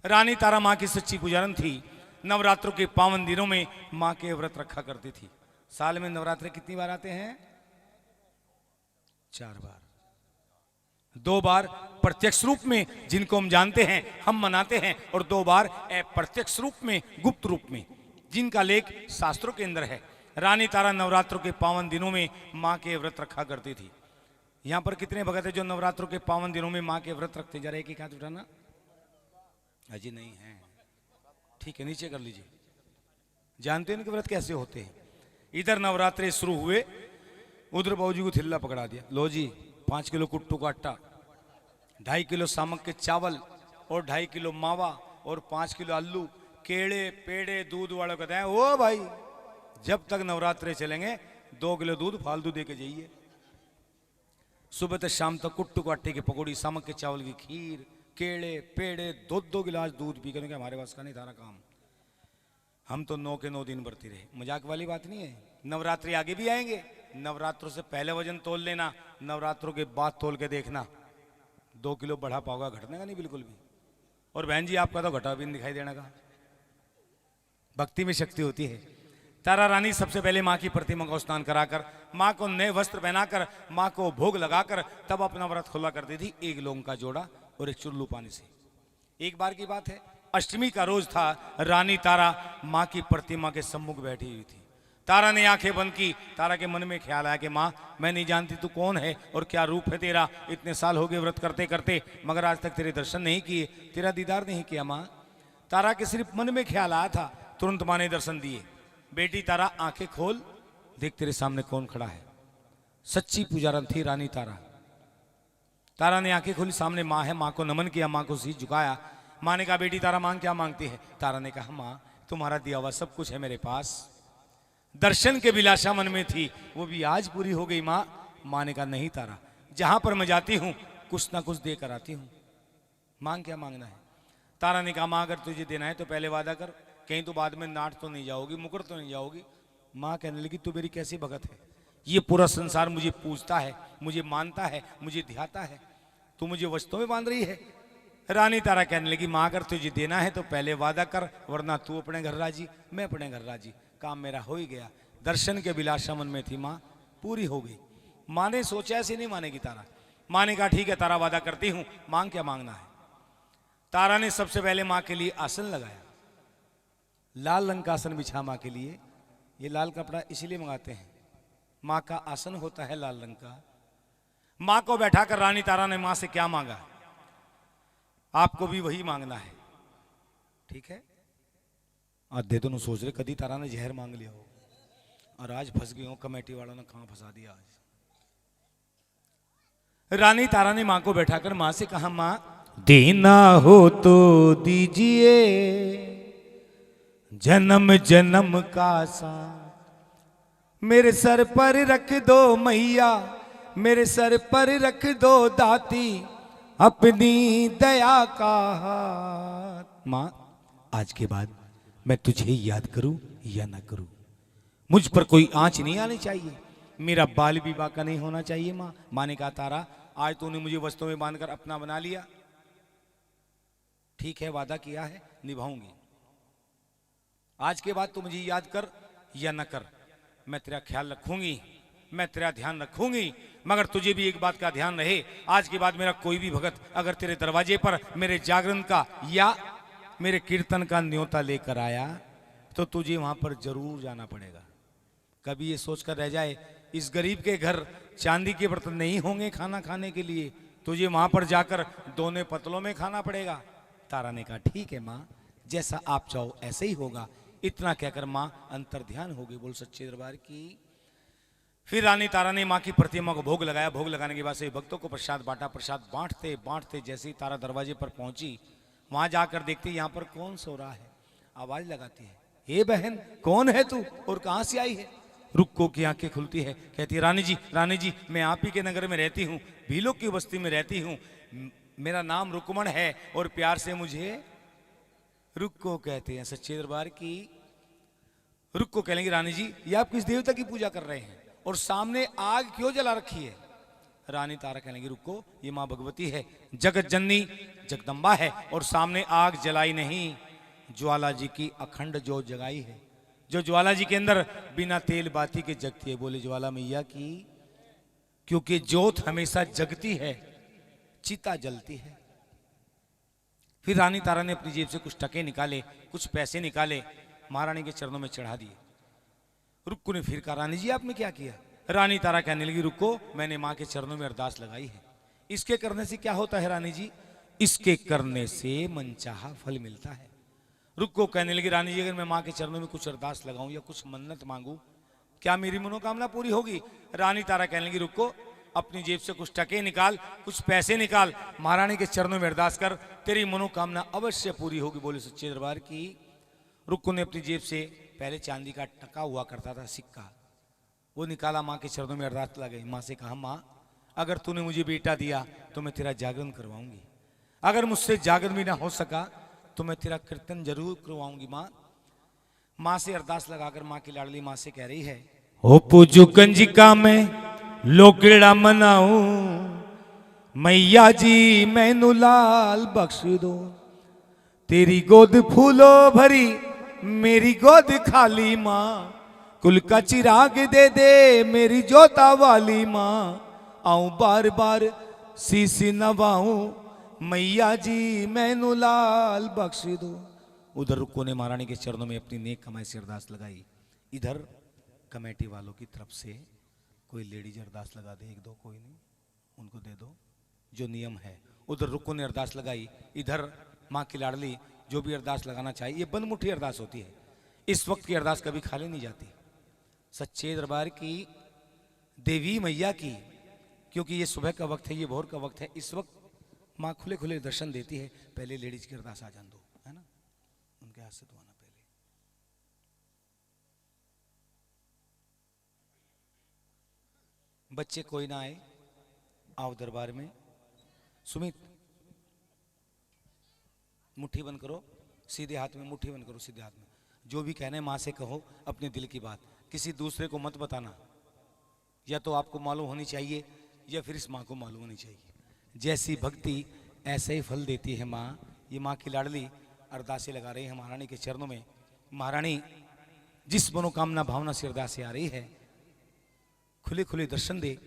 रानी तारा मां की सच्ची पुजारन थी। नवरात्रों के पावन दिनों में मां के व्रत रखा करती थी। साल में नवरात्रे कितनी बार आते हैं? 4 बार। 2 बार प्रत्यक्ष रूप में जिनको हम जानते हैं हम मनाते हैं, और 2 बार अप्रत्यक्ष रूप में, गुप्त रूप में, जिनका लेख शास्त्रों के अंदर है। रानी तारा नवरात्रों के पावन दिनों में मां के व्रत रखा करती थी। यहां पर कितने भगत है जो नवरात्रों के पावन दिनों में मां के व्रत रखते? जा रहे एक हाथ उठाना। अजी नहीं है, ठीक है, नीचे कर लीजिए। जानते हैं इनके व्रत कैसे होते हैं? इधर नवरात्रे शुरू हुए, उधर बाबूजी को थिल्ला पकड़ा दिया, लो जी 5 किलो कुट्टू का आटा, 2.5 किलो सामक के चावल और 2.5 किलो मावा और 5 किलो आलू, केड़े पेड़े दूध वाले कहते हैं, ओ भाई जब तक नवरात्रे चलेंगे 2 किलो दूध फालतू दे के जाइए। सुबह से शाम तक कुट्टू को आटे की पकौड़ी, सामक के चावल की खीर, केड़े पेड़े, 2-2 गिलास दूध पी कर हमारे पास का नहीं था काम। हम तो 9 के 9 दिन बढ़ती रहे। मजाक वाली बात नहीं है। नवरात्रि आगे भी आएंगे, नवरात्रों से पहले वजन तोल लेना, नवरात्रों के बाद तोल के देखना, 2 किलो बढ़ा पाओगा, घटने का नहीं बिल्कुल भी। और बहन जी आपका तो घटा भी नहीं दिखाई देने का। भक्ति में शक्ति होती है। तारा रानी सबसे पहले माँ की प्रतिमा को स्नान कराकर, माँ को नए वस्त्र पहनाकर, माँ को भोग लगाकर तब अपना व्रत खोला करती थी, 1 लौंग का जोड़ा और 1 चुल्लू पानी से। एक बार की बात है, अष्टमी का रोज था। रानी तारा माँ की प्रतिमा के सम्मुख बैठी हुई थी। तारा ने आंखें बंद की। तारा के मन में ख्याल आया कि माँ मैं नहीं जानती तू कौन है और क्या रूप है तेरा, इतने साल हो गए व्रत करते करते मगर आज तक तेरे दर्शन नहीं किए, तेरा दीदार नहीं किया। माँ तारा के सिर्फ मन में ख्याल आया था, तुरंत माँ ने दर्शन दिए। बेटी तारा आंखें खोल, देख तेरे सामने कौन खड़ा है। सच्ची पुजारन थी रानी तारा। तारा ने आंखें खोली, सामने माँ है। माँ को नमन किया, माँ को शीश झुकाया। माँ ने कहा बेटी तारा मांग क्या मांगती है? तारा ने कहा माँ तुम्हारा दिया हुआ सब कुछ है मेरे पास। दर्शन के विलासा मन में थी, वो भी आज पूरी हो गई माँ। माँ ने कहा नहीं तारा, जहां पर मैं जाती हूँ कुछ ना कुछ देकर आती हूँ, मांग क्या मांगना है? तारा ने कहा माँ अगर तुझे देना है तो पहले वादा कर, कहीं तो बाद में नाट तो नहीं जाओगी, मुकर तो नहीं जाओगी। माँ कहने लगी तू मेरी कैसी भगत है, ये पूरा संसार मुझे पूजता है, मुझे मानता है, मुझे ध्याता है, तू मुझे वस्तुओं में बांध रही है। रानी तारा कहने लगी माँ अगर तुझे देना है तो पहले वादा कर, वरना तू अपने घर राजी, मैं अपने घर राजी, काम मेरा हो ही गया। दर्शन के विलासा मन में थी माँ, पूरी हो गई। माँ ने सोचा ऐसे नहीं मानेगी तारा। माँ ने कहा ठीक है तारा वादा करती हूँ, मांग क्या मांगना है? तारा ने सबसे पहले माँ के लिए आसन लगाया, लाल रंग का आसन बिछा माँ के लिए। ये लाल कपड़ा इसलिए मंगाते हैं, माँ का आसन होता है लाल रंग का। माँ को बैठाकर रानी तारा ने माँ से क्या मांगा, आपको भी वही मांगना है, ठीक है। आधे दोनों सोच रहे कदी तारा ने जहर मांग लिया हो, और आज फंस गए हो, कमेटी वालों ने कहां फंसा दिया आज। रानी तारा ने मां को बैठाकर मां से कहा, मां देना हो तो दीजिए जन्म जन्म का साथ, मेरे सर पर रख दो मैया, मेरे सर पर रख दो दाती, अपनी दया का हाथ। मां आज के बाद मैं तुझे याद करूं या ना करूं, मुझ पर कोई आंच नहीं आनी चाहिए, मेरा बाल विवाह का नहीं होना चाहिए। मां ने कहा, तारा आज तूने मुझे वस्त्रों में बांधकर अपना बना लिया, ठीक है, वादा किया है, निभाऊंगी। आज के बाद तू मुझे याद कर या न कर, मैं तेरा ख्याल रखूंगी, मैं तेरा ध्यान रखूंगी। मगर तुझे भी एक बात का ध्यान रहे, आज के बाद मेरा कोई भी भगत अगर तेरे दरवाजे पर मेरे जागरण का या मेरे कीर्तन का न्योता लेकर आया तो तुझे वहां पर जरूर जाना पड़ेगा। कभी ये सोचकर रह जाए इस गरीब के घर चांदी के बर्तन नहीं होंगे खाना खाने के लिए, तुझे वहां पर जाकर दोने पतलों में खाना पड़ेगा। तारा ने कहा, ठीक है माँ, जैसा आप चाहो ऐसे ही होगा। इतना कहकर माँ अंतर ध्यान हो गई। बोल सच्चे दरबार की। फिर रानी तारा ने माँ की प्रतिमा को भोग लगाया। भोग लगाने के बाद से भक्तों को प्रसाद बांटा। प्रसाद बांटते बांटते जैसे ही तारा दरवाजे पर पहुंची, वहां जाकर देखती यहाँ पर कौन सो रहा है। आवाज लगाती है, हे बहन कौन है तू और कहां से आई है। रुक्को की आंखें खुलती है, कहती है, रानी जी मैं आप ही के नगर में रहती हूँ, भीलों की बस्ती में रहती हूँ, मेरा नाम रुक्मण है और प्यार से मुझे रुक्को कहते हैं। सच्चे दरबार की। रुक्को कह लेंगे, रानी जी ये आप किस देवता की पूजा कर रहे हैं और सामने आग क्यों जला रखी है। रानी तारा कह लेंगी, रुक्को ये माँ भगवती है, जगत जननी जगदम्बा है, और सामने आग जलाई नहीं, ज्वाला जी की अखंड ज्योत जगाई है, जो ज्वाला जी के अंदर बिना तेल बाती के जगती है। बोले ज्वाला मैया की, क्योंकि ज्योत हमेशा जगती है, चिता जलती है। फिर रानी तारा ने अपनी जेब से कुछ टके निकाले, कुछ पैसे निकाले, महारानी के चरणों में चढ़ा दिए। रुक्को ने फिर कहा, रानी जी आपने क्या किया। रानी तारा कहने लगी, रुक्को मैंने माँ के चरणों में अरदास लगाई है, इसके करने से क्या होता है रानी जी। इसके करने से मनचाहा फल मिलता है। रुक्को कहने लगी, रानी जी अगर मैं माँ के चरणों में कुछ अरदास लगाऊं या कुछ मन्नत मांगू, क्या मेरी मनोकामना पूरी होगी। रानी तारा कहने लगी, रुक्को अपनी जेब से कुछ टके निकाल, कुछ पैसे निकाल, महारानी के चरणों में अरदास कर, तेरी मनोकामना अवश्य पूरी होगी। बोले सच्चे दरबार की। रुक्को ने अपनी जेब से पहले चांदी का टका हुआ करता था सिक्का, वो निकाला, माँ के चरणों में अरदास लगाई। माँ से कहा, माँ अगर तूने मुझे बेटा दिया तो मैं तेरा जागरण करवाऊंगी, अगर मुझसे जागरण भी ना हो सका तो मैं तेरा कीर्तन जरूर करवाऊंगी। माँ से अरदास लगाकर माँ की लाडली माँ से कह रही है, हो पूजू कंजिका में लोकेड़ा मनाऊं, मैया जी मैनू लाल बख्श दो, तेरी गोद फूलो भरी मेरी गोद खाली, माँ कुल का चिराग दे दे मेरी जोता वाली, माँ आऊं बार बार शीश नवाऊं, मैया जी मैनू लाल बख्श दो। उधर रुक्को ने महारानी के चरणों में अपनी नेक कमाई से अरदास लगाई। इधर कमेटी वालों की तरफ से कोई लेडीज अरदास लगा दे, एक दो, कोई नहीं, उनको दे दो, जो नियम है। उधर रुक्को ने अरदास लगाई, इधर माँ की लाडली जो भी अरदास लगाना चाहिए, ये बंदमुट्ठी अरदास होती है, इस वक्त की अरदास कभी खाली नहीं जाती। सच्चे दरबार की देवी मैया की, क्योंकि ये सुबह का वक्त है, ये भोर का वक्त है, इस वक्त माँ खुले खुले दर्शन देती है। पहले लेडीज की अरदास आ जान दो, है ना, उनके हाथ से दुआना पहले। बच्चे कोई ना आए, आओ दरबार में। सुमित मुट्ठी बंद करो, सीधे हाथ में मुट्ठी बंद करो, सीधे हाथ में। जो भी कहना है माँ से कहो, अपने दिल की बात, किसी दूसरे को मत बताना, या तो आपको मालूम होनी चाहिए या फिर इस माँ को मालूम होनी चाहिए। जैसी भक्ति ऐसे ही फल देती है माँ। ये माँ की लाडली अरदासें लगा रही है महारानी के चरणों में। महारानी जिस मनोकामना भावना से अरदासें आ रही है, खुले खुले दर्शन दे,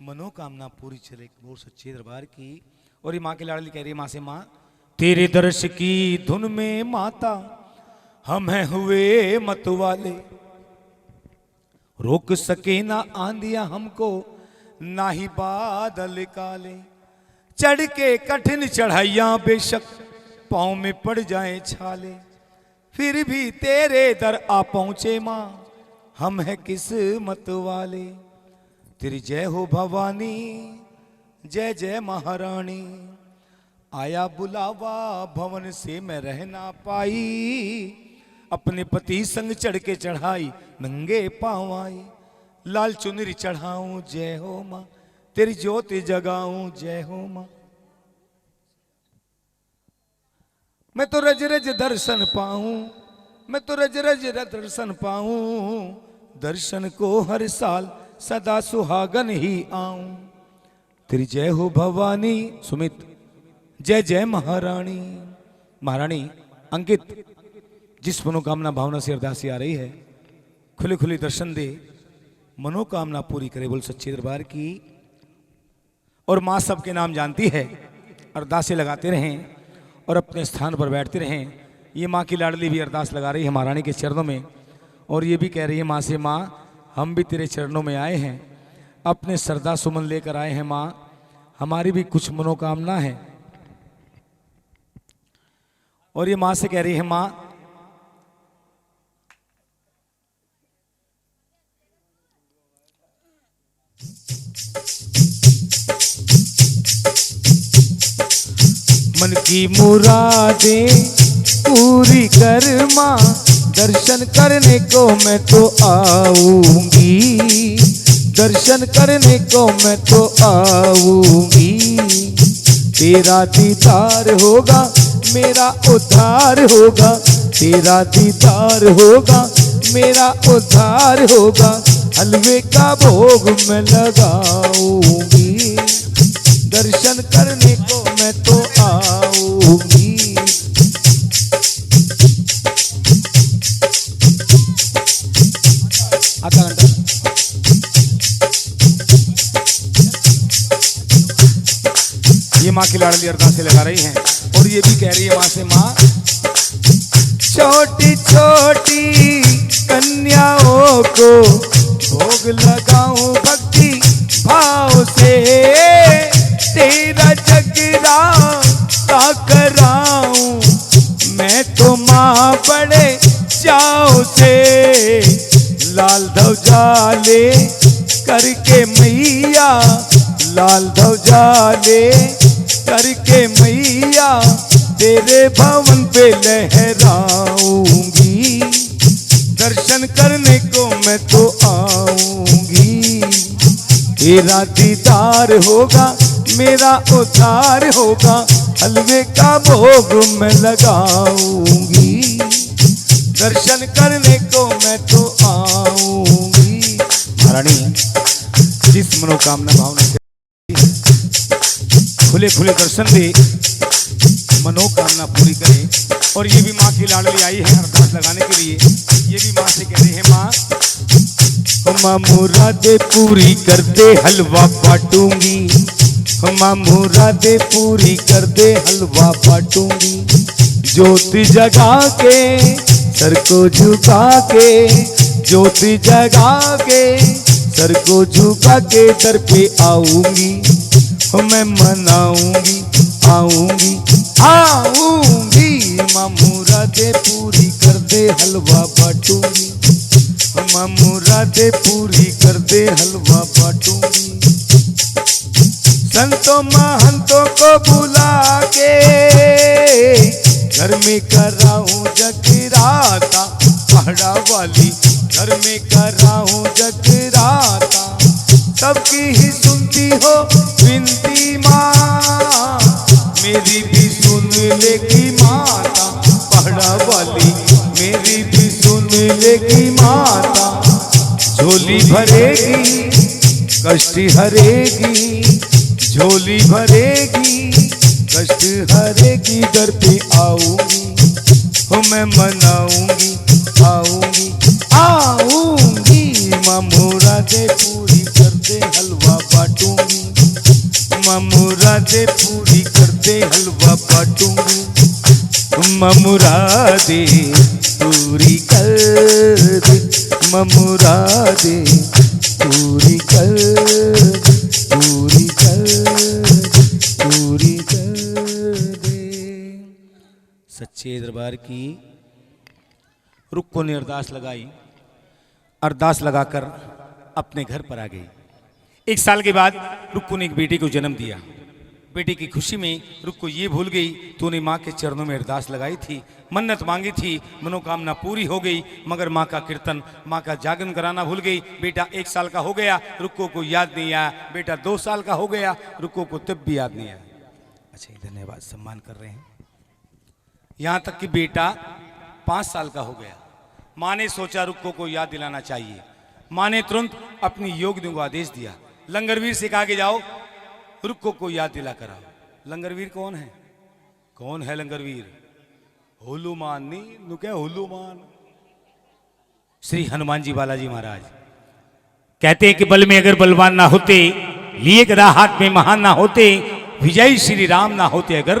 मनोकामना पूरी चले। बोल सच्चे दरबार की। और ये माँ की लाडली कह रही है माँ से, माँ तेरे दर्श की धुन में माता हम हैं हुए मतवाले, रोक सके ना आंधियां हमको, ना ही बादल काले। चढ़ के कठिन चढ़ाइयां बेशक पांव में पड़ जाए छाले, फिर भी तेरे दर आ पहुंचे मां, हम हैं किस्मत वाले। तेरी जय हो भवानी, जय जय महारानी। आया बुलावा भवन से मैं रह ना पाई, अपने पति संग चढ़ के चढ़ाई नंगे पांव आई। लाल चुनरी चढ़ाऊं जय हो मां, तेरी ज्योति जगाऊं जय हो मां। मैं तो रज रज दर्शन पाऊं, मैं तो रज रज दर्शन पाऊं, दर्शन को हर साल सदा सुहागन ही आऊं। तेरी जय हो भवानी। सुमित जय जय महारानी। महारानी अंकित, जिस मनोकामना भावना से अरदासी आ रही है, खुले खुले दर्शन दे, मनोकामना पूरी करे। बोल सच्चे दरबार की। और माँ सबके नाम जानती है, अरदासें लगाते रहें और अपने स्थान पर बैठते रहें। ये माँ की लाडली भी अरदास लगा रही है महारानी के चरणों में, और ये भी कह रही है माँ से, माँ हम भी तेरे चरणों में आए हैं, अपने श्रद्धा सुमन लेकर आए हैं माँ, हमारी भी कुछ मनोकामना है। और ये माँ से कह रही है, माँ मन की मुरादें पूरी कर माँ, दर्शन करने को मैं तो आऊंगी, दर्शन करने को मैं तो आऊंगी। तेरा दीदार होगा मेरा उद्धार होगा, तेरा दीदार होगा मेरा उद्धार होगा। हलवे का भोग मैं लगाऊंगी, दर्शन करने को मैं तो आऊंगी। आधा घंटा ये माँ की लाडली अरदास से लगा रही हैं, और ये भी कह रही है माँ से, माँ छोटी छोटी कन्याओं को भोग लगाऊं भक्ति भाव से, तेरा जगराता कराऊं मैं तो माँ बड़े चाव से। लाल ध्वजाले करके मैया, लाल ध्वजाले करके मैया, तेरे भवन पे लहराऊंगी, दर्शन करने को मैं तो आऊंगी। तेरा दीदार होगा मेरा उद्धार होगा, हलवे का भोग मैं लगाऊंगी, दर्शन करने को मैं तो आऊंगी। महारानी जिस मनोकामना भावना से खुले खुले दर्शन दे, मनोकामना पूरी करे। और ये भी माँ की लाडली आई है अरदास लगाने के लिए, ये भी माँ से कह रहे हैं, माँ मुरादे पूरी कर दे हलवा बांटूंगी, माँ मुरादे पूरी कर दे हलवा बांटूंगी। ज्योति जगा के सर को झुका के, ज्योति जगा के सर को झुका के दर पे आऊंगी, मैं मनाऊंगी आऊंगी आऊंगी। माँ मुरादे पूरी कर दे हलवा बांटूंगी, माँ मुरादे पूरी कर दे हलवा बांटूंगी। संतों महंतों को बुला के घर में कराऊं जगराता, पहाड़ा वाली घर में कराऊं जगराता। सबकी ही सुनती हो विनती माँ, मेरी भी सुन लेगी माता, पहाड़ा वाली मेरी भी सुन लेगी माता। झोली भरेगी कष्ट हरेगी, झोली भरेगी कष्ट हरेगी, दर पे आऊंगी मैं मनाऊंगी आऊंगी आऊंगी। माँ मुरादे पूरी कर दे हलवा बांटूंगी, माँ मुरादे पूरी कर दे हलवा बांटूंगी। माँ मुरादे पूरी कर दे मुरादे, पूरी कर दे, पूरी कर दे, पूरी कर दे। सच्चे दरबार की। रुक्को ने अरदास लगाई, अरदास लगाकर अपने घर पर आ गई। 1 साल के बाद रुक्को ने एक बेटे को जन्म दिया। बेटे की खुशी में रुक्को ये भूल गई तूने माँ के चरणों में अरदास लगाई थी, मन्नत मांगी थी, मनोकामना पूरी हो गई, मगर माँ का कीर्तन, माँ का जागरण कराना भूल गई। बेटा 1 साल का हो गया, रुक्को को याद नहीं आया। बेटा 2 साल का हो गया, रुक्को को तब भी याद नहीं आया। अच्छा, धन्यवाद, सम्मान कर रहे हैं। यहां तक कि बेटा 5 साल का हो गया। माँ ने सोचा रुक्को को याद दिलाना चाहिए। माँ ने तुरंत अपनी योगिनी को आदेश दिया, लंगरवीर से कहा के जाओ रुक्को को याद दिला कर आओ। लंगरवीर कौन है? कौन है लंगरवीर? हुलूमान नहीं, नु क्या हुलूमान? श्री हनुमान जी बालाजी महाराज कहते हैं कि बल में अगर बलवान ना होते, लिए गदा हाथ में महान ना होते, विजय श्री राम ना होते, अगर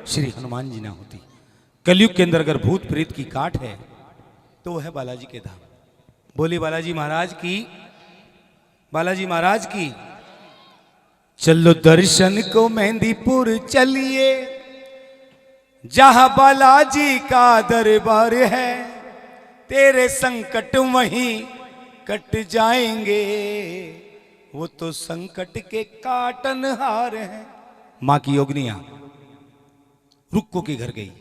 श्री हनुमान जी ना होती। कलयुग के अंदर अगर भूत प्रेत की काट है तो वो है बालाजी के धाम। बोली बालाजी महाराज की, बालाजी महाराज की। चलो दर्शन को मेहंदीपुर चलिए, जहां बालाजी का दरबार है, तेरे संकट वहीं कट जाएंगे, वो तो संकट के काटनहार हैं। मां की योगनिया रुक्को के घर गई,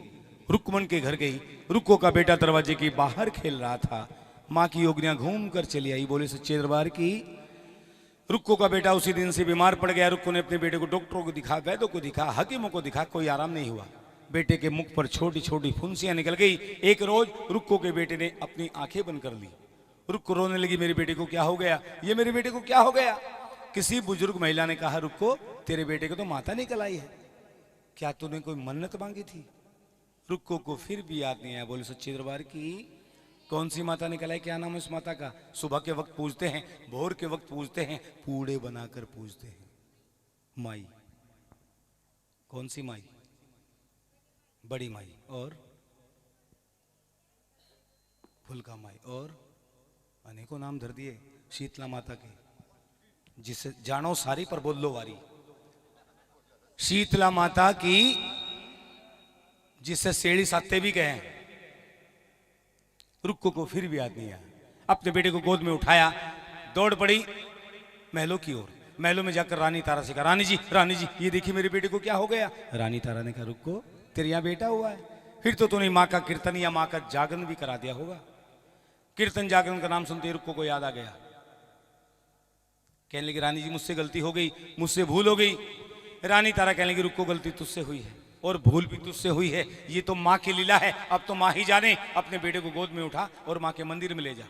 रुक्मन के घर गई। रुक्को का बेटा दरवाजे के बाहर खेल रहा था। मां की योगनिया घूम कर चली आई। बोले सच्चे दरबार की। रुक्को का बेटा उसी दिन से बीमार पड़ गया। रुक्को ने अपने बेटे को डॉक्टरों को दिखा, वैद्यों को दिखा, हकीमों को दिखा, कोई आराम नहीं हुआ। बेटे के मुख पर छोटी छोटी फुंसियां निकल गई। एक रोज रुक्को के बेटे ने अपनी आंखें बंद कर ली। रुक्को रोने लगी, मेरे बेटे को क्या हो गया, ये मेरे बेटे को क्या हो गया। किसी बुजुर्ग महिला ने कहा, रुक्को तेरे बेटे को तो माता निकल आई है, क्या तूने कोई मन्नत मांगी थी? रुक्को को फिर भी याद नहीं आया। बोले सच्चे दरबार की। कौन सी माता निकल आई, क्या नाम है उस माता का? सुबह के वक्त पूजते हैं, भोर के वक्त पूजते हैं, पूड़े बनाकर पूजते हैं। माई। कौन सी माई? बड़ी माई और फुलका माई और अनेकों नाम धर दिए शीतला माता के, जिसे जानो सारी पर बोल लो वारी। शीतला माता की, जिसे सेड़ी साते भी कहे। रुक्को को फिर भी याद नहीं आया। अपने बेटे को गोद में उठाया, दौड़ पड़ी महलों की ओर। महलों में जाकर रानी तारा से कहा, रानी जी, रानी जी, ये देखिए मेरे बेटे को क्या हो गया। रानी तारा ने कहा, रुक्को तेरे यहाँ बेटा हुआ है, फिर तो तूने माँ का कीर्तन या माँ का जागरण भी करा दिया होगा। कीर्तन जागरण का नाम सुनते ही रुक्को को याद आ गया। कहने लगी, रानी जी मुझसे गलती हो गई, मुझसे भूल हो गई। रानी तारा कहने लगी, रुक्को गलती तुझसे हुई है और भूल भी तुझसे हुई है, ये तो माँ की लीला है, अब तो माँ ही जाने। अपने बेटे को गोद में उठा और माँ के मंदिर में ले जा।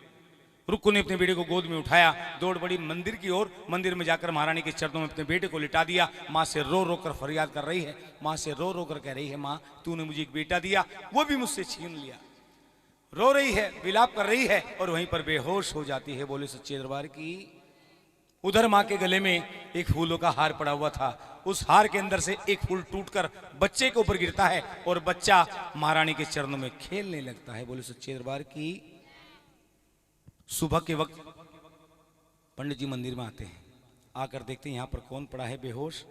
रुक्को ने अपने बेटे को गोद में उठाया, दौड़ बड़ी मंदिर की ओर। मंदिर में जाकर महारानी के चरणों में अपने बेटे को लिटा दिया। माँ से रो रो कर फरियाद कर रही है, माँ से रो रो कर कह रही है, माँ तूने मुझे एक बेटा दिया, वो भी मुझसे छीन लिया। रो रही है, विलाप कर रही है और वहीं पर बेहोश हो जाती है। बोले सच्चे दरबार की। उधर माँ के गले में एक फूलों का हार पड़ा हुआ था। उस हार के अंदर से एक फूल टूटकर बच्चे के ऊपर गिरता है और बच्चा महारानी के चरणों में खेलने लगता है। बोले सच्चे दरबार की। सुबह के वक्त पंडित जी मंदिर में आते हैं, आकर देखते हैं यहाँ पर कौन पड़ा है बेहोश।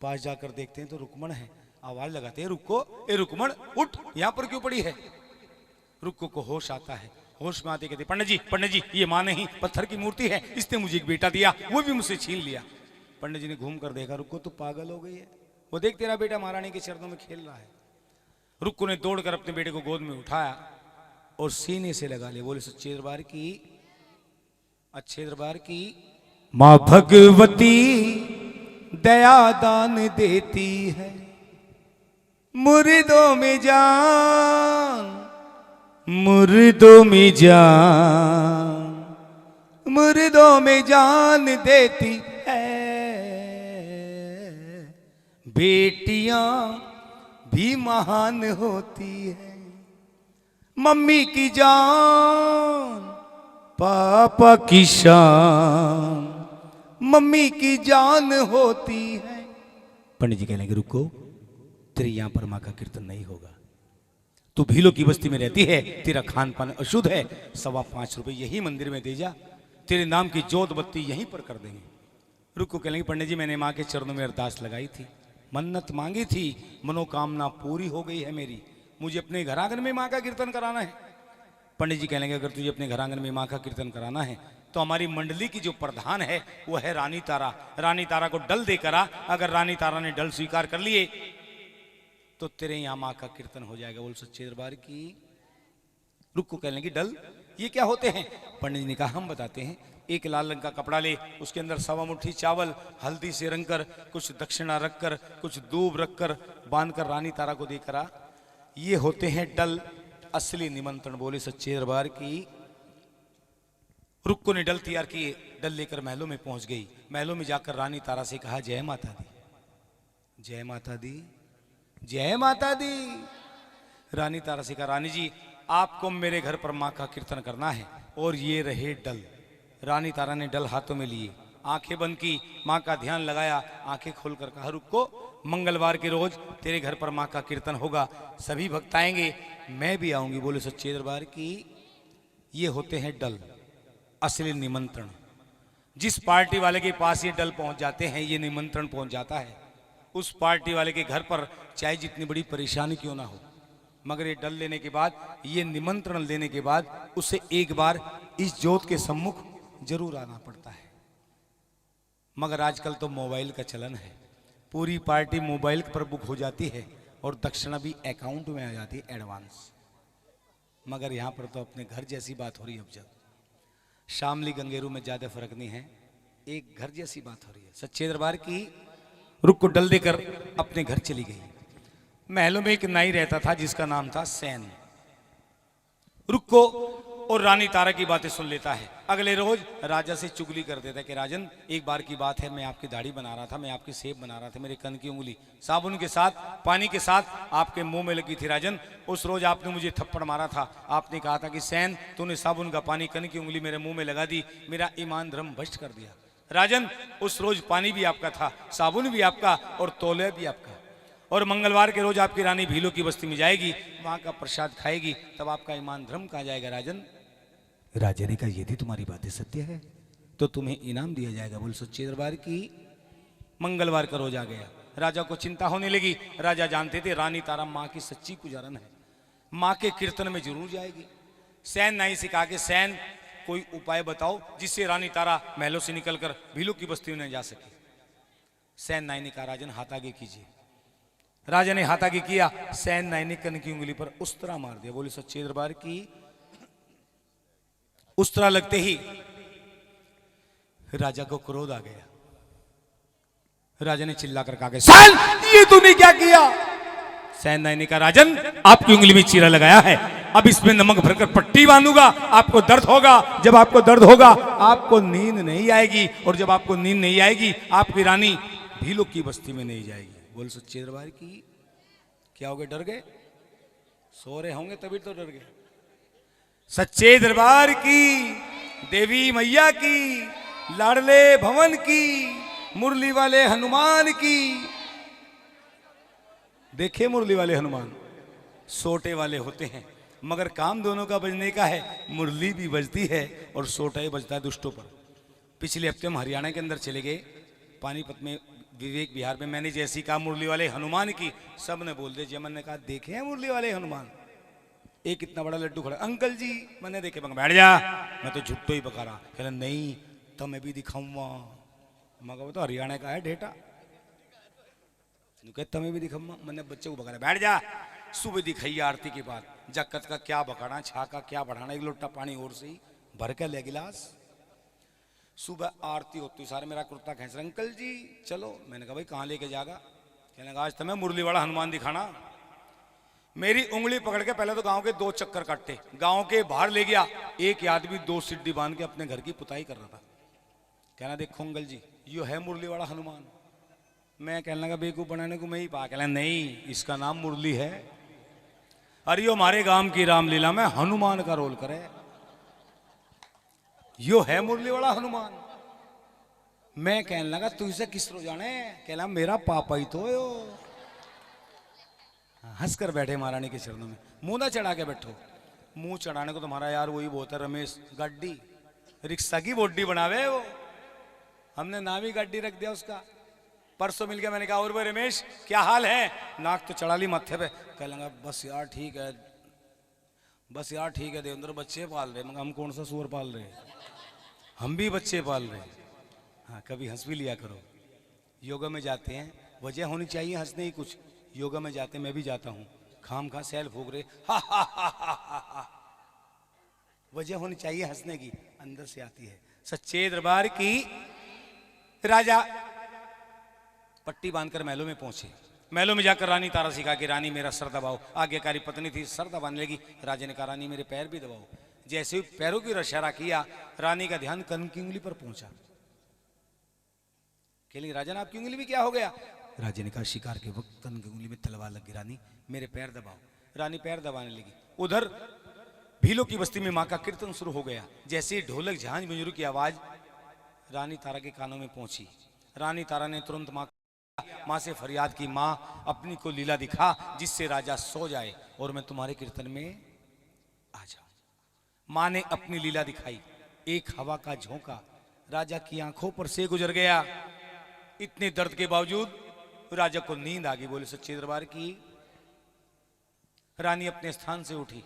पास जाकर देखते हैं तो रुक्मण है। आवाज लगाते हैं, रुक्को, ए रुक्मण उठ, यहाँ पर क्यों पड़ी है। रुक्को को होश आता है। होश में आते कहते, पंडित जी ये माँ नहीं, पत्थर की मूर्ति है, इसने मुझे एक बेटा दिया, वो भी मुझसे छीन लिया। पंडित जी ने घूम कर देखा, रुक्को तो पागल हो गई है, वो देख तेरा बेटा महारानी के चरणों में खेल रहा है। रुक्को ने दौड़कर अपने बेटे को गोद में उठाया और सीने से लगा लिया। बोले सच्चे दरबार की। अच्छे दरबार की। माँ भगवती दया दान देती है, मुर्दों में जान, मुर्दों में जान, मुर्दों में जान देती है। बेटियां भी महान होती है, मम्मी की जान पापा की शान, मम्मी की जान होती है। पंडित जी कहने लगे, रुको तेरे यहां पर मां का कीर्तन नहीं होगा, तू भीलों की बस्ती में रहती है, तेरा खान पान अशुद्ध है, 5.25 रुपए यही मंदिर में दे जा, तेरे नाम की जोत बत्ती यहीं पर कर देंगे। रुको कहेंगे पंडित जी मैंने माँ के चरणों में अरदास लगाई थी, मन्नत मांगी थी, मनोकामना पूरी हो गई है मेरी, मुझे अपने घर आंगन में माँ का कीर्तन कराना है। पंडित जी कहेंगे अगर तुझे अपने घर आंगन में माँ का कीर्तन कराना है तो हमारी मंडली की जो प्रधान है वो है रानी तारा, रानी तारा को डल देकर आ, अगर रानी तारा ने डल स्वीकार कर लिए तो तेरे यहां मां का कीर्तन हो जाएगा। बोल सच्चे दरबार की। रुक को कहने की डल ये क्या होते हैं? पंडित जी ने कहा हम बताते हैं। एक लाल रंग का कपड़ा ले, उसके अंदर 1.25 मुट्ठी चावल हल्दी से रंगकर, कुछ दक्षिणा रखकर, कुछ दूब रखकर बांधकर रानी तारा को देकर आ, ये होते हैं डल, असली निमंत्रण। बोले सच्चे दरबार की। रुक को ने डल तैयार किए, डल लेकर महलों में पहुंच गई। महलों में जाकर रानी तारा से कहा जय माता दी, जय माता दी, जय माता दी। रानी तारा से कहा रानी जी आपको मेरे घर पर माँ का कीर्तन करना है और ये रहे डल। रानी तारा ने डल हाथों में लिए, आंखें बंद की, माँ का ध्यान लगाया, आंखें खोलकर कहा रुक को मंगलवार के रोज तेरे घर पर माँ का कीर्तन होगा, सभी भक्त आएंगे, मैं भी आऊंगी। बोले सच्चे दरबार की। ये होते हैं डल, असली निमंत्रण। जिस पार्टी वाले के पास ये डल पहुंच जाते हैं, ये निमंत्रण पहुंच जाता है, उस पार्टी वाले के घर पर चाहे जितनी बड़ी परेशानी क्यों ना हो, मगर ये डल लेने के बाद, ये निमंत्रण लेने के बाद उसे एक बार इस ज्योत के सम्मुख जरूर आना पड़ता है। मगर आजकल तो मोबाइल का चलन है, पूरी पार्टी मोबाइल पर बुक हो जाती है और दक्षिणा भी अकाउंट में आ जाती है एडवांस। मगर यहां पर तो अपने घर जैसी बात हो रही है। अब जब शामली गंगेरू में ज्यादा फर्क नहीं है, एक घर जैसी बात हो रही है। सच्चे दरबार की। रुक को डल देकर अपने घर चली गई। महलों में एक नाई रहता था जिसका नाम था सैन। रुक को और रानी तारा की बातें सुन लेता है। अगले रोज राजा से चुगली कर देता है कि राजन एक बार की बात है, मैं आपकी दाढ़ी बना रहा था, मैं आपकी सेब बना रहा था, मेरे कन की उंगली साबुन के साथ पानी के साथ आपके मुंह में लगी थी। राजन उस रोज आपने मुझे थप्पड़ मारा था, आपने कहा था कि सैन तूने साबुन का पानी कन की उंगली मेरे मुंह में लगा दी, मेरा ईमान धर्म भ्रष्ट कर दिया। राजन उस रोज पानी भी आपका था, साबुन भी आपका और तौलिया भी आपका, और मंगलवार के रोज आपकी रानी भीलों की बस्ती में जाएगी, वहां का प्रसाद खाएगी, तब आपका ईमान धर्म कहाँ जाएगा। राजन राजा ने कहा यदि तुम्हारी बातें सत्य है तो तुम्हें इनाम दिया जाएगा। बोल सच्चे दरबार की। मंगलवार का रोज आ गया, राजा को चिंता होने लगी। राजा जानते थे रानी तारा माँ की सच्ची पुजारन है, माँ के कीर्तन में जरूर जाएगी। सैन नाई से कहा कि सैन कोई उपाय बताओ जिससे रानी तारा महलों से निकलकर भीलों की बस्ती में जा सके। सैन नाई ने कहा राजन हाथ आगे कीजिए। राजा ने हाथ आगे किया, सैन नाई ने कन की उंगली पर उस्तरा मार दिया। बोले सच्चे दरबार की। उस्तरा लगते ही राजा को क्रोध आ गया। राजा ने चिल्लाकर कहा सैन ये तूने क्या किया। सैन नाई ने कहा राजन आपकी उंगली में चीरा लगाया है, अब इसमें नमक भरकर पट्टी बांधूंगा, आपको दर्द होगा, जब आपको दर्द होगा आपको नींद नहीं आएगी, और जब आपको नींद नहीं आएगी आपकी रानी भीलों की बस्ती में नहीं जाएगी। बोल सच्चे दरबार की। क्या हो गए, डर गए? सो रहे होंगे तभी तो डर गए। सच्चे दरबार की। देवी मैया की, लाडले भवन की, मुरली वाले हनुमान की। देखे मुरली वाले हनुमान सोटे वाले होते हैं, मगर काम दोनों का बजने का है। मुरली भी बजती है और सोटा ही बजता है दुष्टों पर। पिछले हफ्ते हम हरियाणा के अंदर चले गए, पानीपत में विवेक विहार में। मैंने जैसी कहा मुरली वाले हनुमान की, सब ने बोल दिया। जमन ने कहा देखे हैं मुरली वाले हनुमान? एक इतना बड़ा लड्डू खड़ा, अंकल जी मैंने देखे। बैठ जा, मैं तो झुट्टो ही बका रहा। कहना नहीं तो मैं भी दिखाऊंगा। मगर तो हरियाणा का है ढेटा, कहता मैं भी दिखाऊंगा। मैंने बच्चे को बका, बैठ जा। सुबह दिखाई आरती के बाद, जक्कत का क्या बकाना, छा का क्या बढ़ाना, एक लोटा पानी और से ही भर के ले गिलास। सुबह आरती होती सारे मेरा कुर्ता खींच रहे, अंकल जी चलो। मैंने कहा भाई कहाँ लेके जाएगा? कहने लगा आज तुम्हें मुरली वाला हनुमान दिखाना। मेरी उंगली पकड़ के पहले तो गांव के 2 चक्कर काटे, गांव के बाहर ले गया। एक आदमी 2 सिड्डी बांध के अपने घर की पुताई कर रहा था। कहना देखो अंकल जी यो है मुरली वाला हनुमान। मैं कहने लगा बेवकूफ बनाने को मैं ही पा। कहना नहीं इसका नाम मुरली है, अरे यो हमारे गांव की रामलीला में हनुमान का रोल करे, यो है मुरली वाला हनुमान। मैं कहने लगा तू इसे किस रो जाने? कहना मेरा पापा ही तो यो। हंसकर बैठे महारानी के चरणों में, मुंह ना चढ़ा के बैठो। मुंह चढ़ाने को तुम्हारा यार वही बहुत है, रमेश गड्डी, रिक्शा की बोड्डी बनावे वो, हमने नाम ही गड्डी रख दिया उसका। परसों मिल गया, मैंने कहा और भाई रमेश क्या हाल है, नाक तो चढ़ा ली माथे पे, कह लगा बस यार ठीक है, बस यार ठीक है देवेंद्र, बच्चे पाल रहे। मगर हम कौन सा सुअर पाल रहे, हम भी बच्चे पाल रहे। हाँ कभी हंस भी लिया करो। योगा में जाते हैं, वजह होनी चाहिए हंसने की कुछ। योगा में जाते हैं, मैं भी जाता हूँ, खाम खा सैल फूक रहे, हा हा हा हा हा, वजह होनी चाहिए हंसने की, अंदर से आती है। सच्चे दरबार की राजा पट्टी बांधकर महलों में पहुंचे। महलों में जाकर रानी तारा से कहा कि रानी मेरा सर दबाओ। आज्ञाकारी पत्नी थी, सर दबाने लगी। राजा ने कहा रानी मेरे पैर भी दबाओ। जैसे ही पैरों की इशारा किया, रानी का ध्यान कन की उंगली पर पहुंचा। कहली राजन आपकी उंगली भी क्या हो गया। राजा ने कहा शिकार के वक्त कन की उंगली में तलवार लग गई, रानी मेरे पैर दबाओ। रानी पैर दबाने लगी। उधर भीलों की बस्ती में माँ का कीर्तन शुरू हो गया। जैसे ही ढोलक झांझ मंजूरी की आवाज रानी तारा के कानों में पहुंची, रानी तारा ने तुरंत माँ से फरियाद की, माँ अपनी को लीला दिखा जिससे राजा सो जाए और मैं तुम्हारे कीर्तन में आ जाऊं। माँ ने अपनी लीला दिखाई। एक हवा का झोंका राजा की आंखों पर से गुजर गया। इतने दर्द के बावजूद राजा को नींद आ गई। बोले सच्चे दरबार की रानी अपने स्थान से उठी,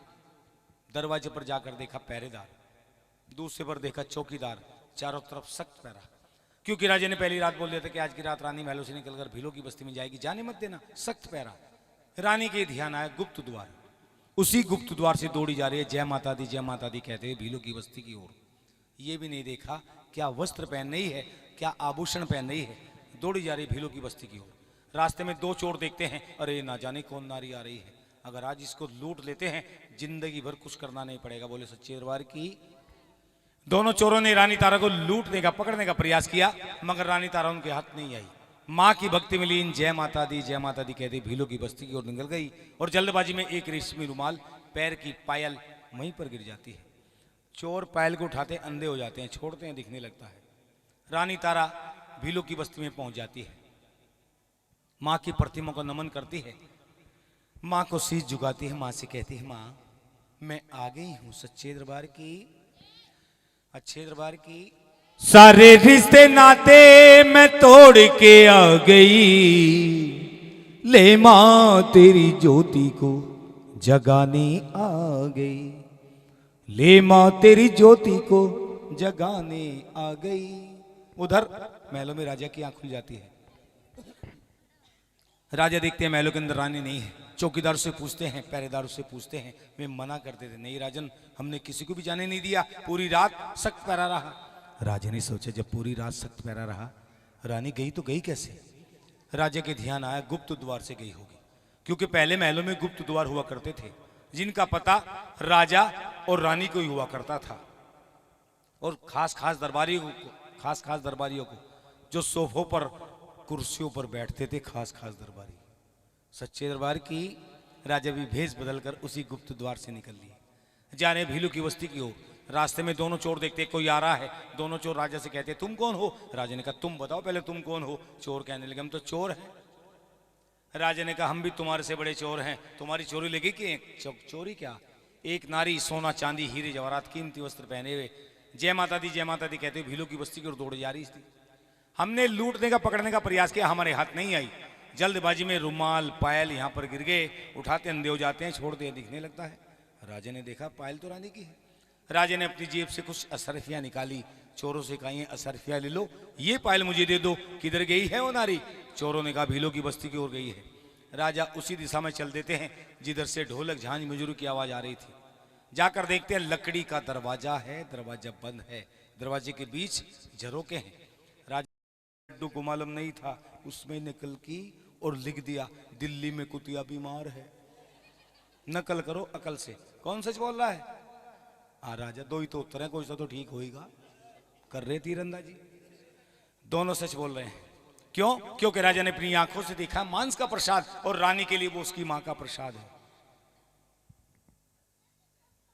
दरवाजे पर जाकर देखा पहरेदार, दूसरे पर देखा चौकीदार, चारों तरफ सख्त पहरा। क्योंकि राजा ने पहली रात बोल दिया था कि आज की रात रानी महलों से निकलकर भीलों की बस्ती में जाएगी, जाने मत देना, सख्त पहरा। रानी के ध्यान आया गुप्त द्वार। उसी गुप्त द्वार से दौड़ी जा रही है जय माता दी कहते हुए भीलों की बस्ती की ओर। ये भी नहीं देखा क्या वस्त्र पहन रही है, क्या आभूषण पहन रही है, दौड़ी जा रही है भीलों की बस्ती की ओर। रास्ते में दो चोर देखते हैं, अरे ना जाने कौन नारी आ रही है, अगर आज इसको लूट लेते हैं जिंदगी भर कुछ करना नहीं पड़ेगा। बोले सच्चे दरबार की दोनों चोरों ने रानी तारा को लूटने का पकड़ने का प्रयास किया, मगर रानी तारा उनके हाथ नहीं आई। माँ की भक्ति में लीन जय माता दी कहती भीलों की बस्ती की ओर निकल गई और जल्दबाजी में एक रेशमी रुमाल, पैर की पायल वहीं पर गिर जाती है। चोर पायल को उठाते अंधे हो जाते हैं, छोड़ते हैं दिखने लगता है। रानी तारा भीलों की बस्ती में पहुंच जाती है, माँ की प्रतिमा को नमन करती है, माँ को शीश झुकाती है, माँ से कहती है माँ मैं आ गई हूँ सच्चे दरबार की, अच्छे दरबार की। सारे रिश्ते नाते मैं तोड़ के आ गई, ले माँ तेरी ज्योति को जगाने आ गई, ले माँ तेरी ज्योति को जगाने आ गई। उधर महलों में राजा की आंख खुल जाती है। राजा देखते हैं महलों के अंदर रानी नहीं है। चौकीदार से पूछते हैं, पहरेदार से पूछते हैं, वे मना करते थे, नहीं राजन हमने किसी को भी जाने नहीं दिया, पूरी रात सख्त पहरा रहा। राजा ने सोचा जब पूरी रात सख्त पहरा रहा, रानी गई तो गई कैसे। राजा के ध्यान आया गुप्त द्वार से गई होगी, क्योंकि पहले महलों में गुप्त द्वार हुआ करते थे जिनका पता राजा और रानी को ही हुआ करता था। और खास खास दरबारियों को जो सोफों पर कुर्सियों पर बैठते थे, खास दरबारी। सच्चे दरबार की राजा भी भेष बदलकर उसी गुप्त द्वार से निकल लिए, जाने भीलू की बस्ती की ओर। रास्ते में दोनों चोर देखते कोई आ रहा है, दोनों चोर राजा से कहते तुम कौन हो। राजा ने कहा तुम बताओ पहले तुम कौन हो। चोर कहने लगे हम तो चोर हैं। राजा ने कहा हम भी तुम्हारे से बड़े चोर हैं, तुम्हारी चोरी लगी कि चोरी क्या। एक नारी सोना चांदी हीरे जवाहरात कीमती वस्त्र पहने हुए जय माता दी कहते हुए भीलू की बस्ती की ओर दौड़ जा रही थी। हमने लूटने का पकड़ने का प्रयास किया, हमारे हाथ नहीं आई। जल्दबाजी में रुमाल पायल यहाँ पर गिर गए, उठाते अंधे हो जाते हैं, छोड़ते हैं दिखने लगता है। राजा ने देखा पायल तो रानी की है। राजा ने अपनी जेब से कुछ असरफियां निकाली, चोरों से कहा असरफियां ले लो, ये पायल मुझे दे दो। किधर गई है वो नारी। चोरों ने कहा भीलों की बस्ती की ओर गई है। राजा उसी दिशा में चल देते हैं जिधर से ढोलक झांझ मजूरी की आवाज आ रही थी। जाकर देखते हैं लकड़ी का दरवाजा है, दरवाजा बंद है, दरवाजे के बीच झरोके हैं। राजा लड्डू को मालूम नहीं था, उसमें नकल की और लिख दिया दिल्ली में कुतिया बीमार है, नकल करो अकल से। कौन सच बोल रहा है। राजा दो ही तो उत्तर है, कोई सा तो ठीक होएगा। कर रहे तीरंदाजी, दोनों सच बोल रहे हैं। क्यों? क्योंकि राजा ने अपनी आंखों से देखा मांस का प्रसाद और रानी के लिए वो उसकी मां का प्रसाद है।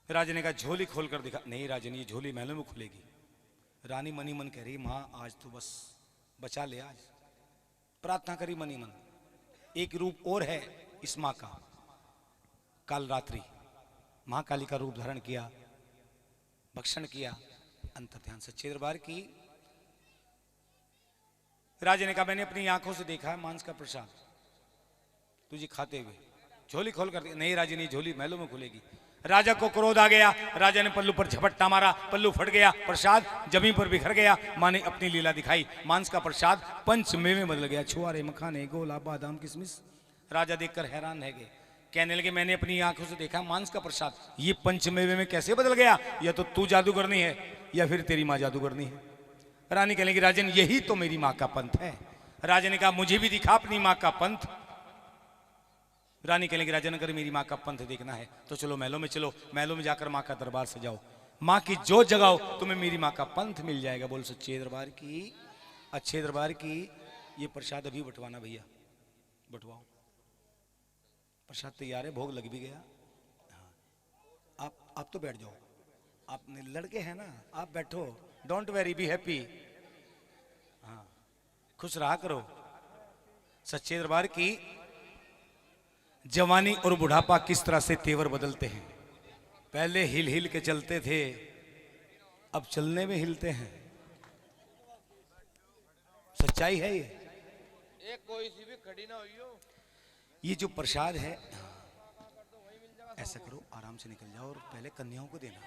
राजा ने कहा झोली खोलकर दिखा। नहीं राजन ये झोली महलों में खुलेगी। रानी मनी मन कह रही मां आज तो बस बचा ले, आज प्रार्थना करी मनी मन। एक रूप और है इस मां का, काल रात्रि महाकाली का रूप धारण किया, भक्षण किया, अंतर ध्यान सच्चे दरबार की। राजा ने कहा मैंने अपनी आंखों से देखा है मांस का प्रसाद तुझे खाते हुए, झोली खोल कर नहीं राजी नहीं, झोली महलों में खुलेगी। राजा को क्रोध आ गया, राजा ने पल्लू पर झपट्टा मारा, पल्लू फट गया, प्रसाद जमीन पर बिखर गया। मां ने अपनी लीला दिखाई, मांस का प्रसाद पंचमेवे में बदल गया, छुआरे, मखाने, गोला, बादाम, किशमिश। राजा देखकर हैरान रह गए, कहने लगे मैंने अपनी आंखों से देखा मांस का प्रसाद ये पंचमेवे में कैसे बदल गया? या तो तू जादूगरनी है या फिर तेरी माँ जादूगरनी है। रानी कहने लगी राजन यही तो मेरी माँ का पंथ है। राजा ने कहा मुझे भी दिखा अपनी माँ का पंथ। रानी कहने लगी राजन अगर मेरी माँ का पंथ देखना है तो चलो महलों में चलो, महलों में जाकर माँ का दरबार सजाओ, माँ की जोत जगाओ, तुम्हें मेरी माँ का पंथ मिल जाएगा। बोल सच्चे दरबार की, अच्छे दरबार की। ये प्रसाद अभी बंटवाना भैया, बंटवाओ। प्रसाद तैयार है, भोग लग भी गया। हाँ। आप तो बैठ जाओ, आपने लड़के हैं ना, आप बैठो, डोंट वेरी, बी हैप्पी। हाँ, खुश रहा करो। सच्चे दरबार की। जवानी और बुढ़ापा किस तरह से तेवर बदलते हैं। पहले हिल हिल के चलते थे, अब चलने में हिलते हैं। सच्चाई है ये। कोई सी भी खड़ी ना हुई हो। ये जो प्रसाद है, ऐसा करो आराम से निकल जाओ और पहले कन्याओं को देना,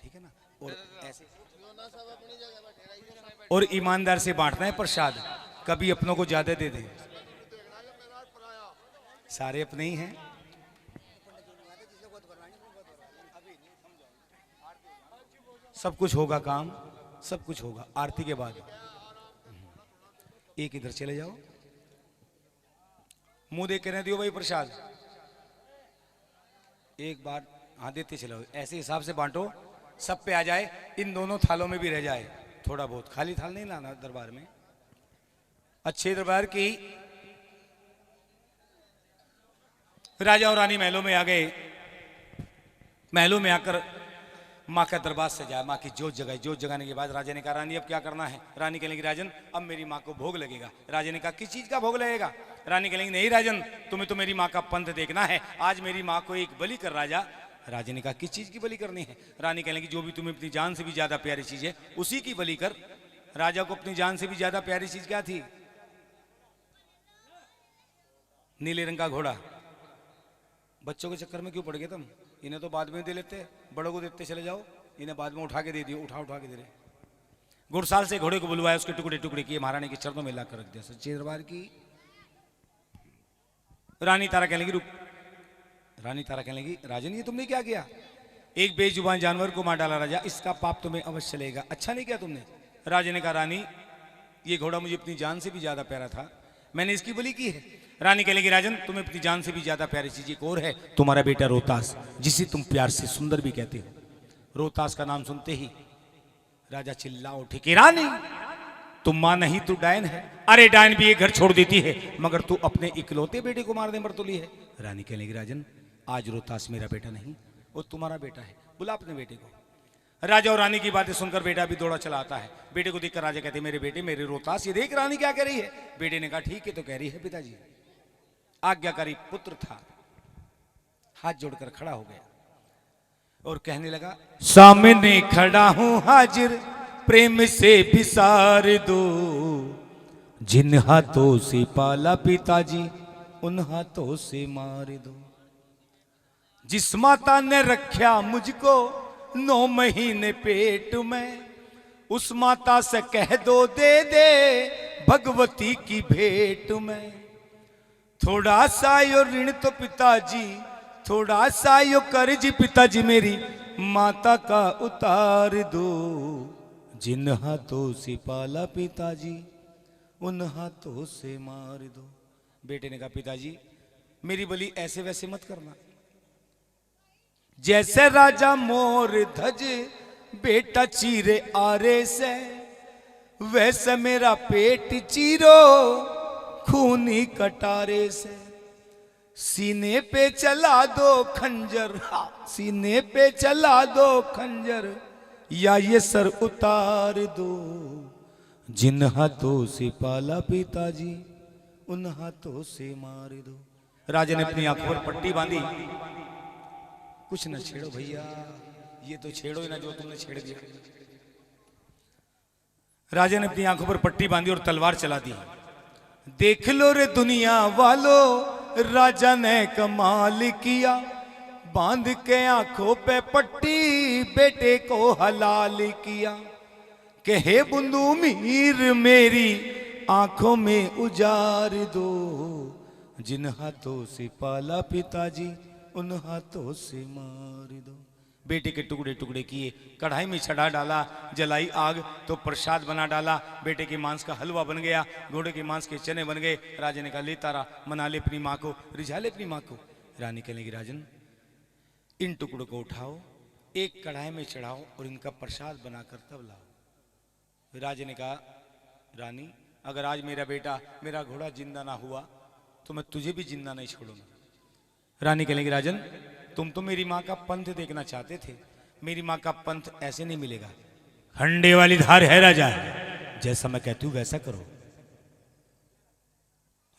ठीक है ना? और ऐसे और ईमानदार से बांटना है प्रसाद, कभी अपनों को ज्यादा दे दें। सारे अपने ही हैं। सब कुछ होगा काम, सब कुछ होगा आरती के बाद। एक इधर चले जाओ, मुंह देख के रहने दियो भाई प्रसाद। एक बार हाँ देते चलो, ऐसे हिसाब से बांटो, सब पे आ जाए, इन दोनों थालों में भी रह जाए थोड़ा बहुत, खाली थाल नहीं लाना दरबार में। अच्छे दरबार की। राजा और रानी महलों में आ गए। महलों में आकर माँ का दरबार सजाया, माँ की जोत जगाई। जोत जगाने के बाद राजा ने कहा रानी अब क्या करना है? रानी कहने लगी राजन अब मेरी माँ को भोग लगेगा। राजा ने कहा किस चीज का भोग लगेगा? रानी कहने लगी नहीं राजन तुम्हें तो मेरी माँ का पंथ देखना है, आज मेरी माँ को एक बलि कर राजा। राजा ने कहा किस चीज की बलि करनी है? रानी कहने लगी जो भी तुम्हें अपनी जान से भी ज्यादा प्यारी चीज है उसी की बलि कर। राजा को अपनी जान से भी ज्यादा प्यारी चीज क्या थी? नीले रंग का घोड़ा। बच्चों के चक्कर में क्यों पड़ गए तुम? इन्हें तो बाद में दे लेते, बड़ों को देते चले जाओ, इन्हें बाद में उठा के दे दियो, उठा उठा के दे रहे। घुड़साल से घोड़े को बुलवाया, उसके टुकड़े टुकड़े किए, महारानी के चरणों में लाकर रख दिया। सच्चे दरबार की। रानी तारा कहने लगी रुक। रानी तारा कहने लगी राजन ये तुमने क्या किया? एक बेजुबान जानवर को मार डाला राजा, इसका पाप तुम्हें अवश्य चलेगा। अच्छा नहीं किया तुमने। राजा ने कहा रानी ये घोड़ा मुझे अपनी जान से भी ज्यादा प्यारा था, मैंने इसकी बलि की है। रानी कह लगी राजन तुम्हें अपनी जान से भी ज्यादा प्यारी चीज एक और है, तुम्हारा बेटा रोहतास, जिसे तुम प्यार से सुंदर भी कहते हो। रोहतास का नाम सुनते ही राजा चिल्ला उठे कि रानी तुम मां नहीं तू डायन है। अरे डायन भी एक घर छोड़ देती है, मगर तू अपने इकलौते बेटे को मारने पर तुली है। रानी कह लगी राजन आज रोहतास मेरा बेटा नहीं, वो तुम्हारा बेटा है, बुला अपने बेटे को। राजा और रानी की बातें सुनकर बेटा भी दौड़ा चला आता है। बेटे को देखकर राजा कहते मेरे बेटे मेरे रोहतास, ये देख रानी क्या कह रही है। बेटे ने कहा ठीक है तो कह रही है पिताजी। आज्ञाकारी पुत्र था, हाथ जोड़कर खड़ा हो गया और कहने लगा सामने खड़ा हूं हाजिर, प्रेम से विसार दो, जिन हाथों से पाला पिताजी उन हाथों से मार दो। जिस माता ने रखा मुझको 9 महीने पेट में, उस माता से कह दो दे दे भगवती की भेंट में। थोड़ा सा यो ऋण तो पिताजी, थोड़ा सा यो कर्ज पिताजी मेरी माता का उतार दो, जिन हाथों से पाला पिताजी उन हाथों से मार दो। बेटे ने कहा पिताजी मेरी बलि ऐसे वैसे मत करना, जैसे राजा मोर ध्वज बेटा चीरे आरे से, वैसे मेरा पेट चीरो खूनी कटारे से। सीने पे चला दो खंजर, सीने पे चला दो खंजर, या ये सर उतार दो, जिन हाथों से पाला पिताजी उन हाथों से मार दो। राजा ने अपनी आंखों पर पट्टी बांधी कुछ न छेड़ो भैया, ये तो छेड़ो ही ना जो तुमने छेड़ दिया। राजा ने अपनी आंखों पर पट्टी बांधी और तलवार चला दी। देख लो रे दुनिया वालों, राजा ने कमाल किया, बांध के आंखों पे पट्टी बेटे को हलाल किया। कि हे बुंदू मीर मेरी आंखों में उजार दो, जिन हाथों से पाला पिताजी उन हाथों से मार दो। बेटे के टुकड़े टुकड़े किए, कढ़ाई में चढ़ा डाला, जलाई आग तो प्रसाद बना डाला। बेटे के मांस का हलवा बन गया, घोड़े के मांस के चने बन गए। राजा ने कहा ले तारा, मना ले अपनी माँ को, रिझा ले अपनी माँ को। रानी कहने लगी राजन इन टुकड़ों को उठाओ, एक कढ़ाई में चढ़ाओ और इनका प्रसाद बनाकर तब लाओ। राजा ने कहा रानी अगर आज मेरा बेटा मेरा घोड़ा जिंदा ना हुआ तो मैं तुझे भी जिंदा नहीं छोड़ूंगा। रानी कहने लगी राजन तुम तो मेरी माँ का पंथ देखना चाहते थे, मेरी माँ का पंथ ऐसे नहीं मिलेगा। खंडे वाली धार है राजा, जैसा मैं कहती हूँ वैसा करो।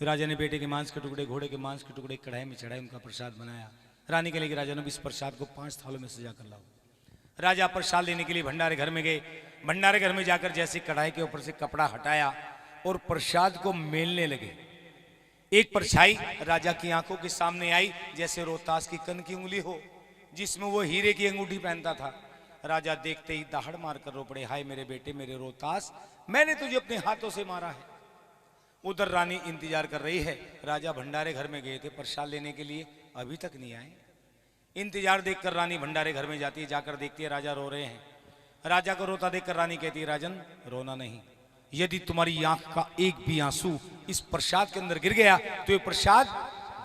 राजा ने बेटे के मांस के टुकड़े, घोड़े के मांस के टुकड़े कढ़ाई में चढ़ाए, उनका प्रसाद बनाया। रानी के लिए राजा ने इस प्रसाद को 5 थालों में सजा कर लाओ। राजा प्रसाद लेने के लिए भंडारे घर में गए। भंडारे घर में जाकर जैसे कढ़ाई के ऊपर से कपड़ा हटाया और प्रसाद को मेलने लगे। एक परछाई राजा की आंखों के सामने आई, जैसे रोहतास की कन की उंगली हो जिसमें वो हीरे की अंगूठी पहनता था। राजा देखते ही दहाड़ मारकर रो पड़े, हाय मेरे बेटे मेरे रोहतास, मैंने तुझे अपने हाथों से मारा है। उधर रानी इंतजार कर रही है। राजा भंडारे घर में गए थे प्रसाद लेने के लिए, अभी तक नहीं आए। इंतजार देखकर रानी भंडारे घर में जाती है, जाकर देखती है राजा रो रहे हैं। राजा को रोता देखकर रानी कहती है राजन रोना नहीं, यदि तुम्हारी आंख का एक भी आंसू इस प्रसाद के अंदर गिर गया तो ये प्रसाद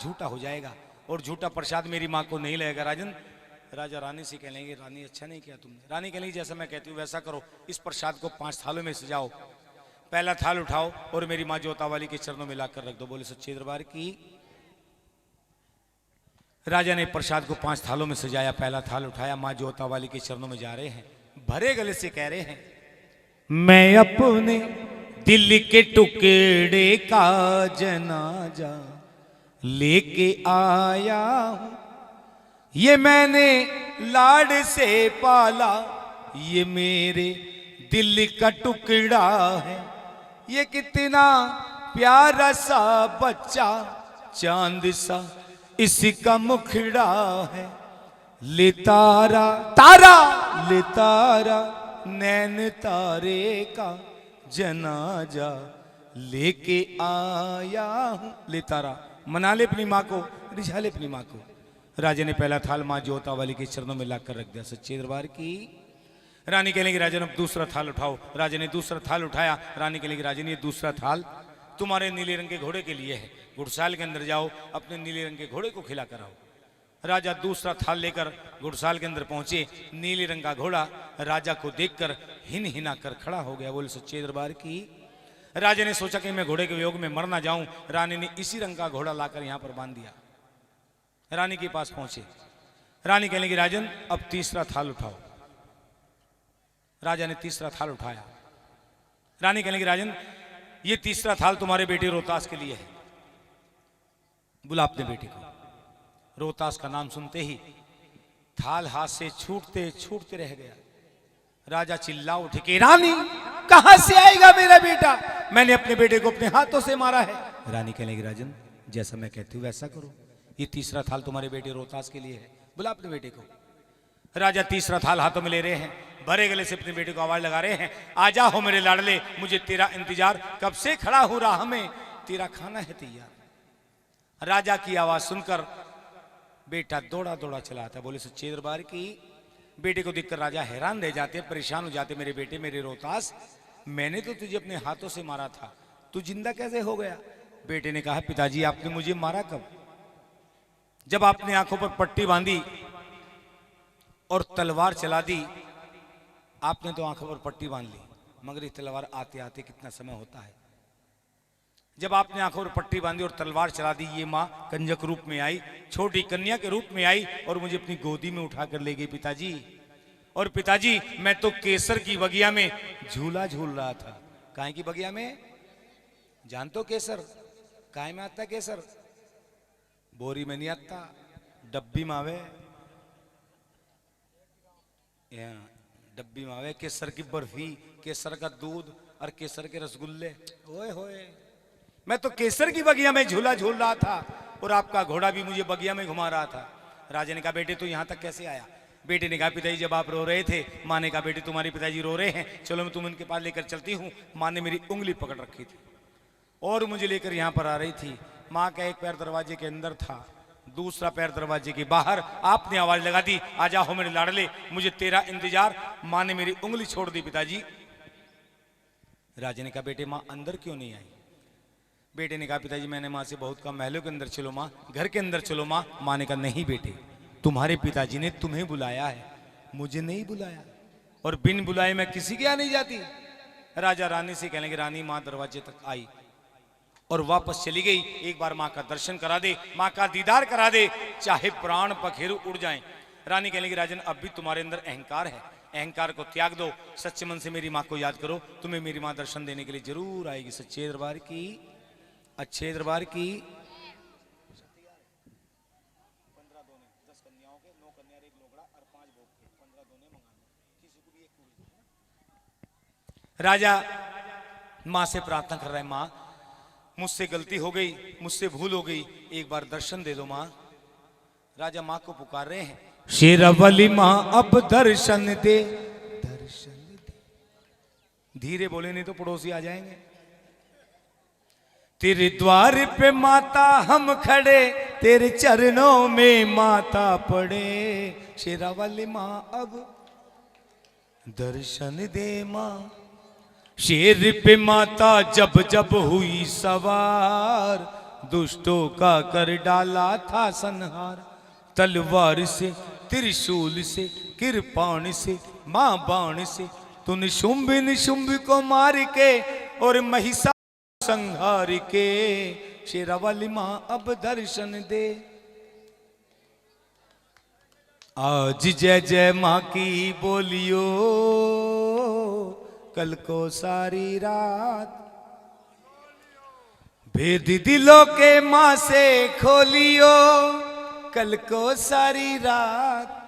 झूठा हो जाएगा और झूठा प्रसाद मेरी माँ को नहीं लगेगा। राजन राजा रानी से कहेंगे रानी अच्छा नहीं किया तुमने। रानी कहेंगी जैसा मैं कहती हूँ वैसा करो, इस प्रसाद को 5 थालों में सजाओ। पहला थाल उठाओ और मेरी माँ जोतावाली के चरणों में लाकर रख दो। बोले सच्चे दरबार की। राजा ने प्रसाद को 5 थालों में सजाया, पहला थाल उठाया, माँ जोतावाली के चरणों में जा रहे हैं, भरे गले से कह रहे हैं मैं अपने दिल के टुकड़े का जनाजा लेके आया हूं, ये मैंने लाड से पाला, ये मेरे दिल का टुकड़ा है, ये कितना प्यारा सा बच्चा चांद सा इसका मुखड़ा है। ले तारा तारा ले तारा नैन तारे का जनाजा लेके आया हूं। ले तारा मना ले अपनी माँ को, रिझा ले अपनी माँ को। राजा ने पहला थाल माँ जोतावाली के चरणों में लाकर रख दिया। सच्चे दरबार की। रानी कहने की राजन अब दूसरा थाल उठाओ। राजा ने दूसरा थाल उठाया। रानी कहने की राजन ये दूसरा थाल तुम्हारे नीले रंग के घोड़े के लिए है, घुड़साल के अंदर जाओ अपने नीले रंग के घोड़े को खिला कर आओ। राजा दूसरा थाल लेकर घुड़साल के अंदर पहुंचे। नीले रंग का घोड़ा राजा को देखकर हिन हिना कर खड़ा हो गया। बोले सच्चे दरबार की। राजा ने सोचा कि मैं घोड़े के वियोग में मर ना जाऊं। रानी ने इसी रंग का घोड़ा लाकर यहां पर बांध दिया। रानी के पास पहुंचे। रानी कहने की राजन अब तीसरा थाल उठाओ। राजा ने तीसरा थाल उठाया। रानी कहने की राजन ये तीसरा थाल तुम्हारे बेटे रोहतास के लिए है, बुला अपने बेटे को। रोहतास का नाम सुनते ही थाल हाथ से छूटते छूटते रह गया। राजा चिल्ला उठे कि रानी कहां से आएगा मेरा बेटा, मैंने अपने बेटे को अपने हाथों से मारा है। रानी कहने की राजन जैसा मैं कहती हूं वैसा करो, ये तीसरा थाल तुम्हारे बेटे रोहतास के लिए है, बुला अपने बेटे को। राजा तीसरा थाल हाथों में ले रहे हैं, भरे गले से अपने बेटे को आवाज लगा रहे हैं आजा हो मेरे लाडले, मुझे तेरा इंतजार कब से खड़ा हो राह में, तेरा खाना है तैयार। राजा की आवाज सुनकर बेटा दौड़ा दौड़ा चला आता। बोले सच्चे दरबार की। बेटे को देखकर राजा हैरान रह जाते, परेशान हो जाते। मेरे बेटे मेरे रोहतास, मैंने तो तुझे अपने हाथों से मारा था, तू जिंदा कैसे हो गया। बेटे ने कहा पिताजी आपने मुझे मारा कब, जब आपने आंखों पर पट्टी बांधी और तलवार चला दी। आपने तो आंखों पर पट्टी बांध ली, मगर ये तलवार आते आते कितना समय होता है। जब आपने आंखों पर पट्टी बांधी और तलवार चला दी, ये माँ कंजक रूप में आई, छोटी कन्या के रूप में आई और मुझे अपनी गोदी में उठाकर ले गई पिताजी। और पिताजी मैं तो केसर की बगिया में झूला झूल रहा था। काहे की बगिया में, जानते केसर काहे में आता, केसर बोरी में नहीं आता, डब्बी में आवे। यहाँ डब्बी में आवे केसर की बर्फी, केसर का दूध और केसर के रसगुल्ले। ओए होए, मैं तो केसर की बगिया में झूला झूल रहा था और आपका घोड़ा भी मुझे बगिया में घुमा रहा था। राजा ने कहा बेटे तू यहाँ तक कैसे आया? बेटे ने कहा पिताजी जब आप रो रहे थे, माँ ने कहा बेटे तुम्हारे पिताजी रो रहे हैं, चलो मैं तुम उनके पास लेकर चलती हूँ। माँ ने मेरी उंगली पकड़ रखी थी और मुझे लेकर यहाँ पर आ रही थी। माँ का एक पैर दरवाजे के अंदर था, दूसरा पैर दरवाजे के बाहर। आपने आवाज लगा दी आजा हो मेरे लाडले, मुझे तेरा इंतजार। माँ ने मेरी उंगली छोड़ दी पिताजी। राजा ने कहा बेटे माँ अंदर क्यों नहीं आई? बेटे ने कहा पिताजी मैंने माँ से बहुत कहा महलों के अंदर चलो माँ, घर के अंदर चलो माँ। माँ ने कहा नहीं बेटे, तुम्हारे पिताजी ने तुम्हें बुलाया है, मुझे नहीं बुलाया, और बिन बुलाए मैं किसी के यहाँ नहीं जाती। राजा रानी से कहने लगे रानी माँ दरवाजे तक आई और वापस चली गई। एक बार माँ का दर्शन करा दे, माँ का दीदार करा दे, चाहे प्राण पखेरु उड़ जाएं। रानी कहने लगी राजन अब भी तुम्हारे अंदर अहंकार है, अहंकार को त्याग दो, सच्चे मन से मेरी माँ को याद करो, तुम्हें मेरी माँ दर्शन देने के लिए जरूर आएगी। सच्चे दरबार की, अच्छे दरबार की। 15 दोने, 10 कन्याओं के, 9 कन्या एक लोगड़ा और 5 भोग के, 15 दोने मंगाने, किसी को भी एक पूरी। राजा माँ से प्रार्थना कर रहा है माँ मुझसे गलती हो गई, मुझसे भूल हो गई, एक बार दर्शन दे दो माँ। राजा माँ को पुकार रहे हैं शेरावाली माँ अब दर्शन दे, दर्शन दे। धीरे बोले नहीं तो पड़ोसी आ जाएंगे। तेरे द्वार पे माता हम खड़े, तेरे चरणों में माता पड़े, शेरावाली माँ अब दर्शन दे माँ। शेर पे माता जब जब हुई सवार, दुष्टों का कर डाला था संहार। तलवार से त्रिशूल से कृपाण से माँ बाण से तूने शुंभ निशुंभ को मार के और महिषा संहार के, शेरावाली माँ अब दर्शन दे। आज जय जय माँ की बोलियो, कल को सारी रात भेद दिलों के माँ से खोलियो, कल को सारी रात।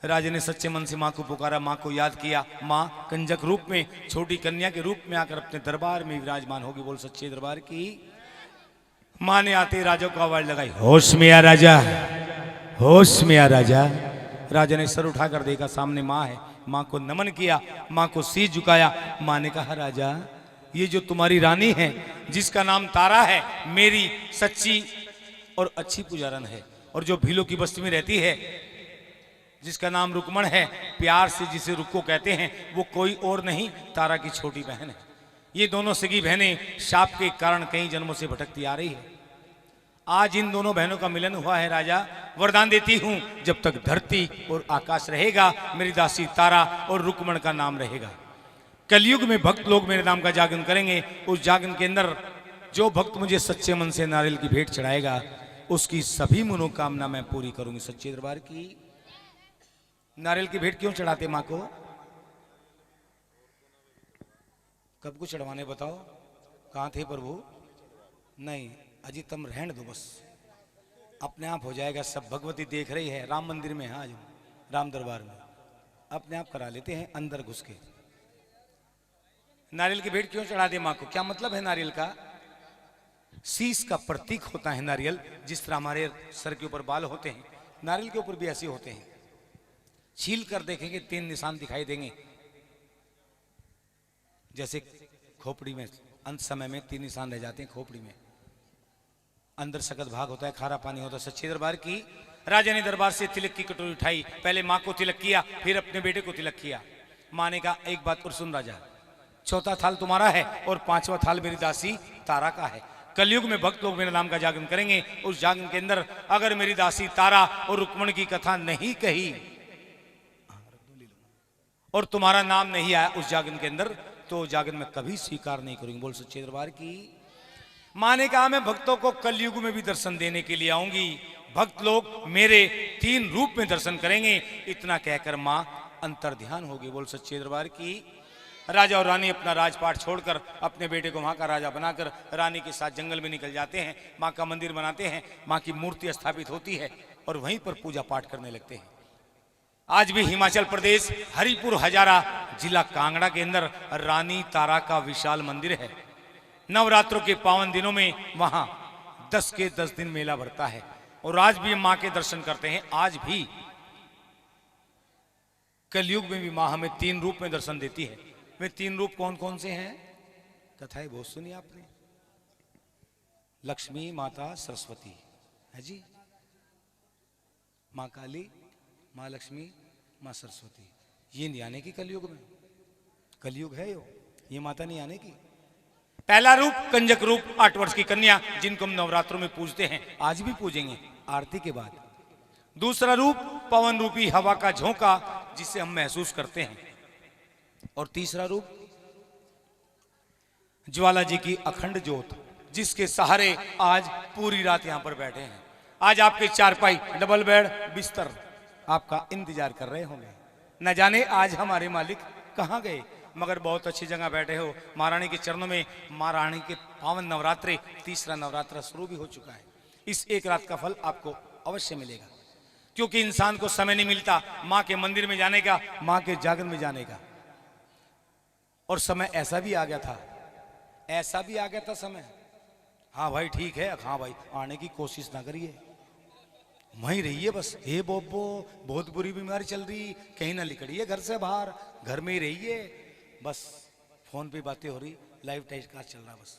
राजा ने सच्चे मन से माँ को पुकारा, माँ को याद किया। माँ कंजक रूप में, छोटी कन्या के रूप में आकर अपने दरबार में विराजमान होगी। बोल सच्चे दरबार की। माँ ने आते राजा को आवाज लगाई होश में आ राजा, होश में आ राजा। राजा ने सर उठाकर देखा सामने माँ है, माँ को नमन किया, माँ को शीश झुकाया। माँ ने कहा राजा ये जो तुम्हारी रानी है जिसका नाम तारा है, मेरी सच्ची और अच्छी पुजारन है, और जो भीलों की बस्ती में रहती है जिसका नाम रुक्मण है, प्यार से जिसे रुक्को कहते हैं, वो कोई और नहीं तारा की छोटी बहन है। ये दोनों सगी बहनें शाप के कारण कई जन्मों से भटकती आ रही है। आज इन दोनों बहनों का मिलन हुआ है। राजा वरदान देती हूं जब तक धरती और आकाश रहेगा मेरी दासी तारा और रुक्मण का नाम रहेगा। कलयुग में भक्त लोग मेरे नाम का जागरण करेंगे। उस जागरण के अंदर जो भक्त मुझे सच्चे मन से नारियल की भेंट चढ़ाएगा उसकी सभी मनोकामना मैं पूरी करूंगी। सच्चे दरबार की। नारियल की भेंट क्यों चढ़ाते माँ को? कब को चढ़वाने बताओ? कहाँ थे प्रभु? नहीं अजी तुम रहने दो, बस अपने आप हो जाएगा सब। भगवती देख रही है, राम मंदिर में है आज, राम दरबार में, अपने आप करा लेते हैं अंदर घुस के। नारियल की भेंट क्यों चढ़ाते माँ को? क्या मतलब है नारियल का? शीश का प्रतीक होता है नारियल। जिस तरह हमारे सर के ऊपर बाल होते हैं, नारियल के ऊपर भी ऐसे होते हैं। छील कर देखेंगे 3 निशान दिखाई देंगे, जैसे खोपड़ी में अंत समय में 3 निशान रह जाते हैं खोपड़ी में। अंदर सकत भाग होता है, खारा पानी होता है। सच्चे दरबार की। राजा ने दरबार से तिलक की कटोरी उठाई, पहले माँ को तिलक किया, फिर अपने बेटे को तिलक किया। माँ ने कहा एक बात और सुन राजा, चौथा थाल तुम्हारा है और 5वां थाल मेरी दासी तारा का है। कलयुग में भक्त लोग मेरे नाम का जागरण करेंगे। उस जागरण के अंदर अगर मेरी दासी तारा और रुक्मण की कथा नहीं कही और तुम्हारा नाम नहीं आया उस जागरण के अंदर, तो जागरण में कभी स्वीकार नहीं करूंगी। बोल सच्चे दरबार की। माँ ने कहा मैं भक्तों को कलयुग में भी दर्शन देने के लिए आऊंगी, भक्त लोग मेरे 3 रूप में दर्शन करेंगे। इतना कहकर माँ अंतर ध्यान होगी। बोल सच्चे दरबार की। राजा और रानी अपना राजपाट छोड़कर अपने बेटे को वहां का राजा बनाकर रानी के साथ जंगल में निकल जाते हैं। माँ का मंदिर बनाते हैं, माँ की मूर्ति स्थापित होती है और वहीं पर पूजा पाठ करने लगते हैं। आज भी हिमाचल प्रदेश हरिपुर हजारा जिला कांगड़ा के अंदर रानी तारा का विशाल मंदिर है। नवरात्रों के पावन दिनों में वहां 10 के 10 दिन मेला भरता है और आज भी हम मां के दर्शन करते हैं। आज भी कलयुग में भी मां हमें 3 रूप में दर्शन देती है। वे 3 रूप कौन कौन से हैं? कथाएं बहुत सुनी आपने। लक्ष्मी, माता, सरस्वती है जी। मां काली, मां लक्ष्मी, मां सरस्वती। ये नहीं आने की कलयुग में। कलयुग है ये माता नहीं आने की। पहला रूप कंजक रूप, 8 वर्ष की कन्या, जिनको हम नवरात्रों में पूजते हैं, आज भी पूजेंगे आरती के बाद। दूसरा रूप पवन रूपी हवा का झोंका, जिसे हम महसूस करते हैं। और तीसरा रूप ज्वाला जी की अखंड ज्योत, जिसके सहारे आज पूरी रात यहां पर बैठे हैं। आज आपके चारपाई, डबल बेड, बिस्तर आपका इंतजार कर रहे होंगे। न जाने आज हमारे मालिक कहां गए, मगर बहुत अच्छी जगह बैठे हो। महारानी के चरणों में महारानी के पावन नवरात्रे, तीसरा नवरात्रा शुरू भी हो चुका है। इस एक रात का फल आपको अवश्य मिलेगा, क्योंकि इंसान को समय नहीं मिलता मां के मंदिर में जाने का, मां के जागरण में जाने का। और समय ऐसा भी आ गया था, ऐसा भी आ गया था समय। हाँ भाई ठीक है, हाँ भाई आने की कोशिश ना करिए, वहीं रहिए बस। हे बोबो, बहुत बुरी बीमारी चल रही, कहीं ना निकलिए घर से बाहर, घर में ही रहिए बस। फोन पे बातें हो रही, लाइव टेलीकास्ट चल रहा बस।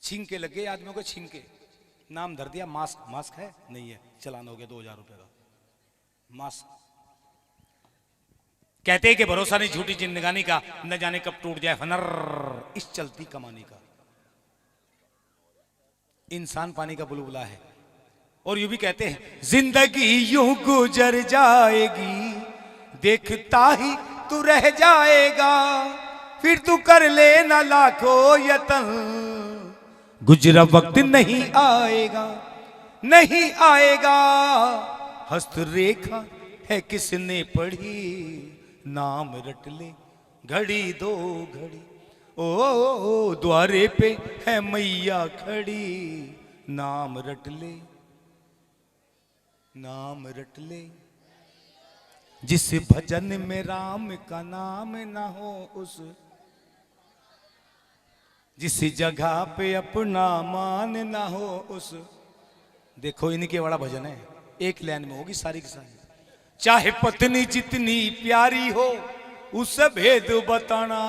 छींके लगे आदमियों को, छींके नाम धर दिया मास्क। मास्क है नहीं है, चलान हो गया 2000 रुपए का मास्क। कहते हैं कि भरोसा नहीं झूठी जिंदगानी का, न जाने कब टूट जाए फनर इस चलती कमानी का। इंसान पानी का बुलबुला है। और यूं भी कहते हैं जिंदगी यूं गुजर जाएगी, देखता ही तू रह जाएगा, फिर तू कर लेना लाखों यतन, गुजरा वक्त नहीं आएगा, नहीं आएगा। हस्तरेखा है किसने पढ़ी, नाम रट ले घड़ी दो घड़ी। ओ द्वारे पे है मैया खड़ी, नाम रट ले, नाम रट ले। जिस भजन में राम का नाम ना हो, उस जिस जगह पे अपना मान ना हो, उस। देखो इनके बड़ा भजन है, एक लाइन में होगी सारी की सारी। चाहे पत्नी जितनी प्यारी हो, उससे भेद बताना।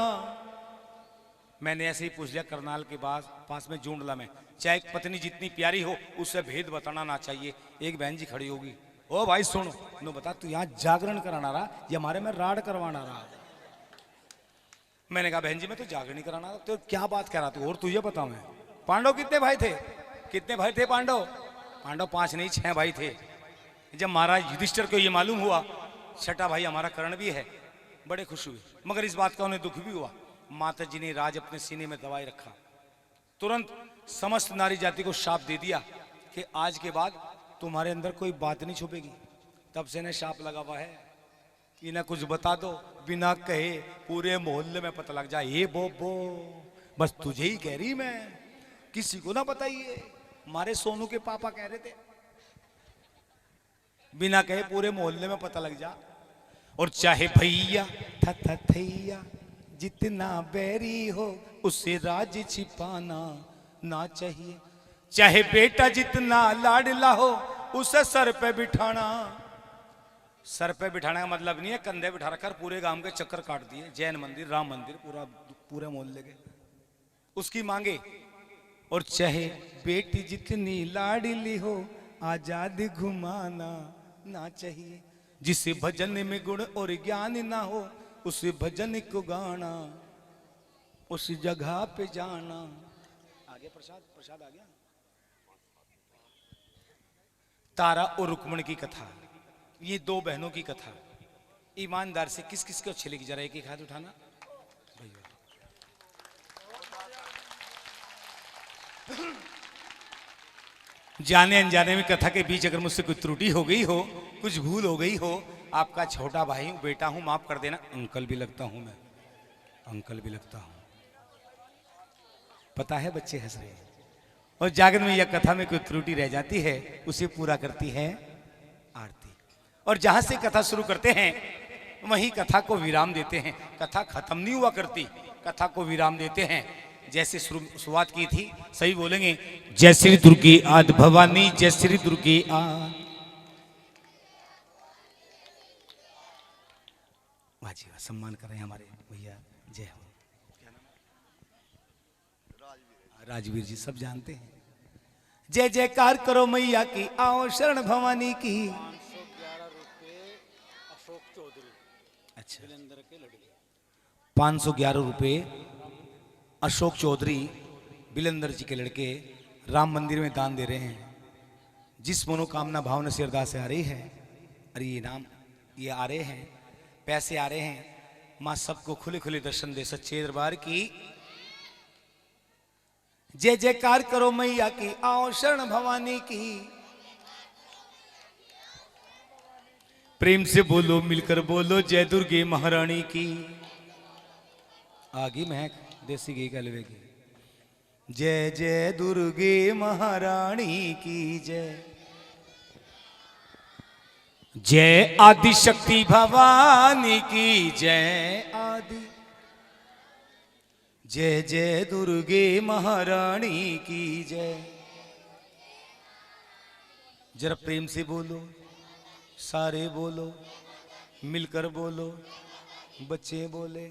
मैंने ऐसे ही पूछ लिया करनाल के पास में जूंडला में, चाहे पत्नी जितनी प्यारी हो, उससे भेद बताना ना चाहिए। एक बहन जी खड़ी होगी, ओ भाई सुनो, नो बता तू यहाँ जागरण कराना रहा या हमारे में राड करवाना रहा? मैंने कहा बहन जी मैं तो जागरण कराना रहा। तो क्या बात कह रहा तू? और तुझे पता मैं, पांडव कितने भाई थे? कितने भाई थे पांडव? पांडव 5 नहीं 6 भाई थे। जब महाराज युधिष्ठिर को ये मालूम हुआ 6ठा भाई हमारा कर्ण भी है, बड़े खुश हुए, मगर इस बात का उन्हें दुख भी हुआ। माता जी ने राज अपने सीने में दबाए रखा, तुरंत समस्त नारी जाति को शाप दे दिया कि आज के बाद तुम्हारे अंदर कोई बात नहीं छुपेगी। तब से इन्हें शाप लगा हुआ है कि ना कुछ बता दो, बिना कहे पूरे मोहल्ले में पता लग जाए। ये बोबो बस तुझे ही कह रही मैं, किसी को ना बताइए। हमारे सोनू के पापा कह रहे थे बिना कहे पूरे मोहल्ले में पता लग जा। और चाहे भैया थैया जितना बैरी हो, उससे राज छिपाना ना चाहिए। चाहे बेटा जितना लाडला हो, उसे सर पे बिठाना। सर पे बिठाने का मतलब नहीं है कंधे बिठा रखकर पूरे गांव के चक्कर काट दिए, जैन मंदिर, राम मंदिर, पूरे मोहल्ले के उसकी मांगे। और चाहे बेटी जितनी लाडली हो, आजाद घुमाना ना चाहिए। जिस भजन में गुण और ज्ञान ना हो, उस भजन को गाना, उस जगह पे जाना। आगे प्रसाद आ गया। तारा और रुक्मणी की कथा, ये 2 बहनों की कथा। ईमानदार से किस किस को अच्छी लगी? जरा एक हाथ उठाना भैया। जाने अनजाने में कथा के बीच अगर मुझसे कोई त्रुटि हो गई हो, कुछ भूल हो गई हो, आपका छोटा भाई हूं, बेटा हूं, माफ कर देना। अंकल भी लगता हूं मैं, अंकल भी लगता हूं। पता है बच्चे हंस रहे हैं। और जागरण में या कथा में कोई त्रुटि रह जाती है, उसे पूरा करती है आरती। और जहां से कथा शुरू करते हैं वहीं कथा को विराम देते हैं। कथा खत्म नहीं हुआ करती, कथा को विराम देते हैं। जैसे शुरुआत की थी, सही बोलेंगे, जय श्री दुर्गे आद भवानी, जय श्री दुर्गे आद। वाह जी वाह, सम्मान करें हमारे भैया, जय हो। राजवीर जी सब जानते हैं। जय जयकार करो मैया की, आओ शरण भवानी की। 511 रुपए अशोक चौधरी, अच्छा, बिलेंदर के लड़के। 511 रुपए अशोक चौधरी बिलेंदर जी के लड़के राम मंदिर में दान दे रहे हैं। जिस मनोकामना भावना से अरदास से आ रही है, अरे ये नाम ये आ रहे हैं, पैसे आ रहे हैं, मां सबको खुले खुले दर्शन दे। सच्चे दरबार की जय जयकार करो मैया की, आओ शरण भवानी की। प्रेम से बोलो, मिलकर बोलो, जय दुर्गे महारानी की। आगी महक देसी घी का लवेगी। जय जय दुर्गे महारानी की जय। जय आदि शक्ति भवानी की जय। आदि जय जय दुर्गे महारानी की जय। जरा प्रेम से बोलो, सारे बोलो, मिलकर बोलो, बच्चे बोले,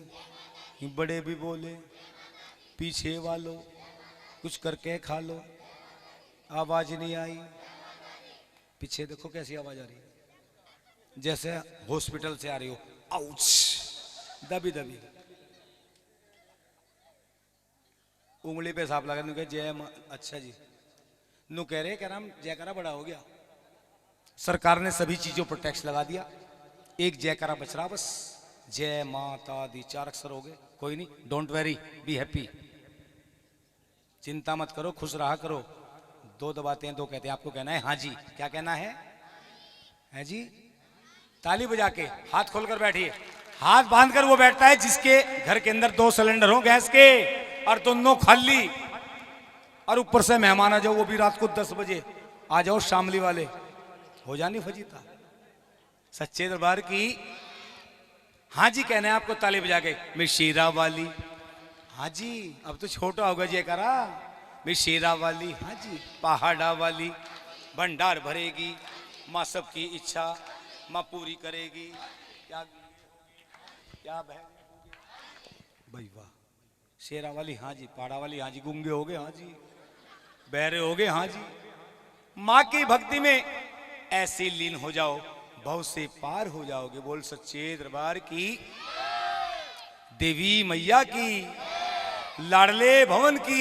बड़े भी बोले, पीछे वालों कुछ करके खा लो। आवाज नहीं आई, पीछे देखो कैसी आवाज आ रही है, जैसे हॉस्पिटल से आ रही हो। आउच, दबी दबी उंगली पे सांप लगा। कहे जय अच्छा जी, नु कह रहे क्या नाम जयकारा बड़ा हो गया। सरकार ने सभी चीजों पर टैक्स लगा दिया, एक जयकारा बच रहा बस। जय माता दी 4 अक्षर हो गए। कोई नहीं, डोंट वेरी, बी हैप्पी, चिंता मत करो, खुश रहा करो। 2 दबाते हैं, 2 कहते हैं। आपको कहना है हाँ जी। क्या कहना है जी? ताली बजा के हाथ खोलकर बैठिए। हाथ बांधकर वो बैठता है जिसके घर के अंदर 2 सिलेंडर हो गैस के और दोनों खाली, और ऊपर से मेहमान आ जाओ, वो भी रात को 10 बजे आ जाओ, शामली वाले, हो जानी फजीता। सच्चे दरबार की हाँ जी कहना है आपको ताली बजा के। मैं शेरा वाली, हाँ जी, अब तो छोटा होगा जयकारा। मैं शेरा वाली, हाँ जी, पहाड़ा वाली, भंडार भरेगी, माँ सबकी इच्छा माँ पूरी करेगी। क्या क्या भाई वाह। शेरा वाली हाँ जी, पहाड़ा वाली हाँ जी, गूंगे हो गए हाँ जी, बहरे हो गए हाँ जी। माँ की भक्ति में ऐसे लीन हो जाओ, भव से पार हो जाओगे। बोल सच्चे दरबार की देवी मैया की, लाडले भवन की।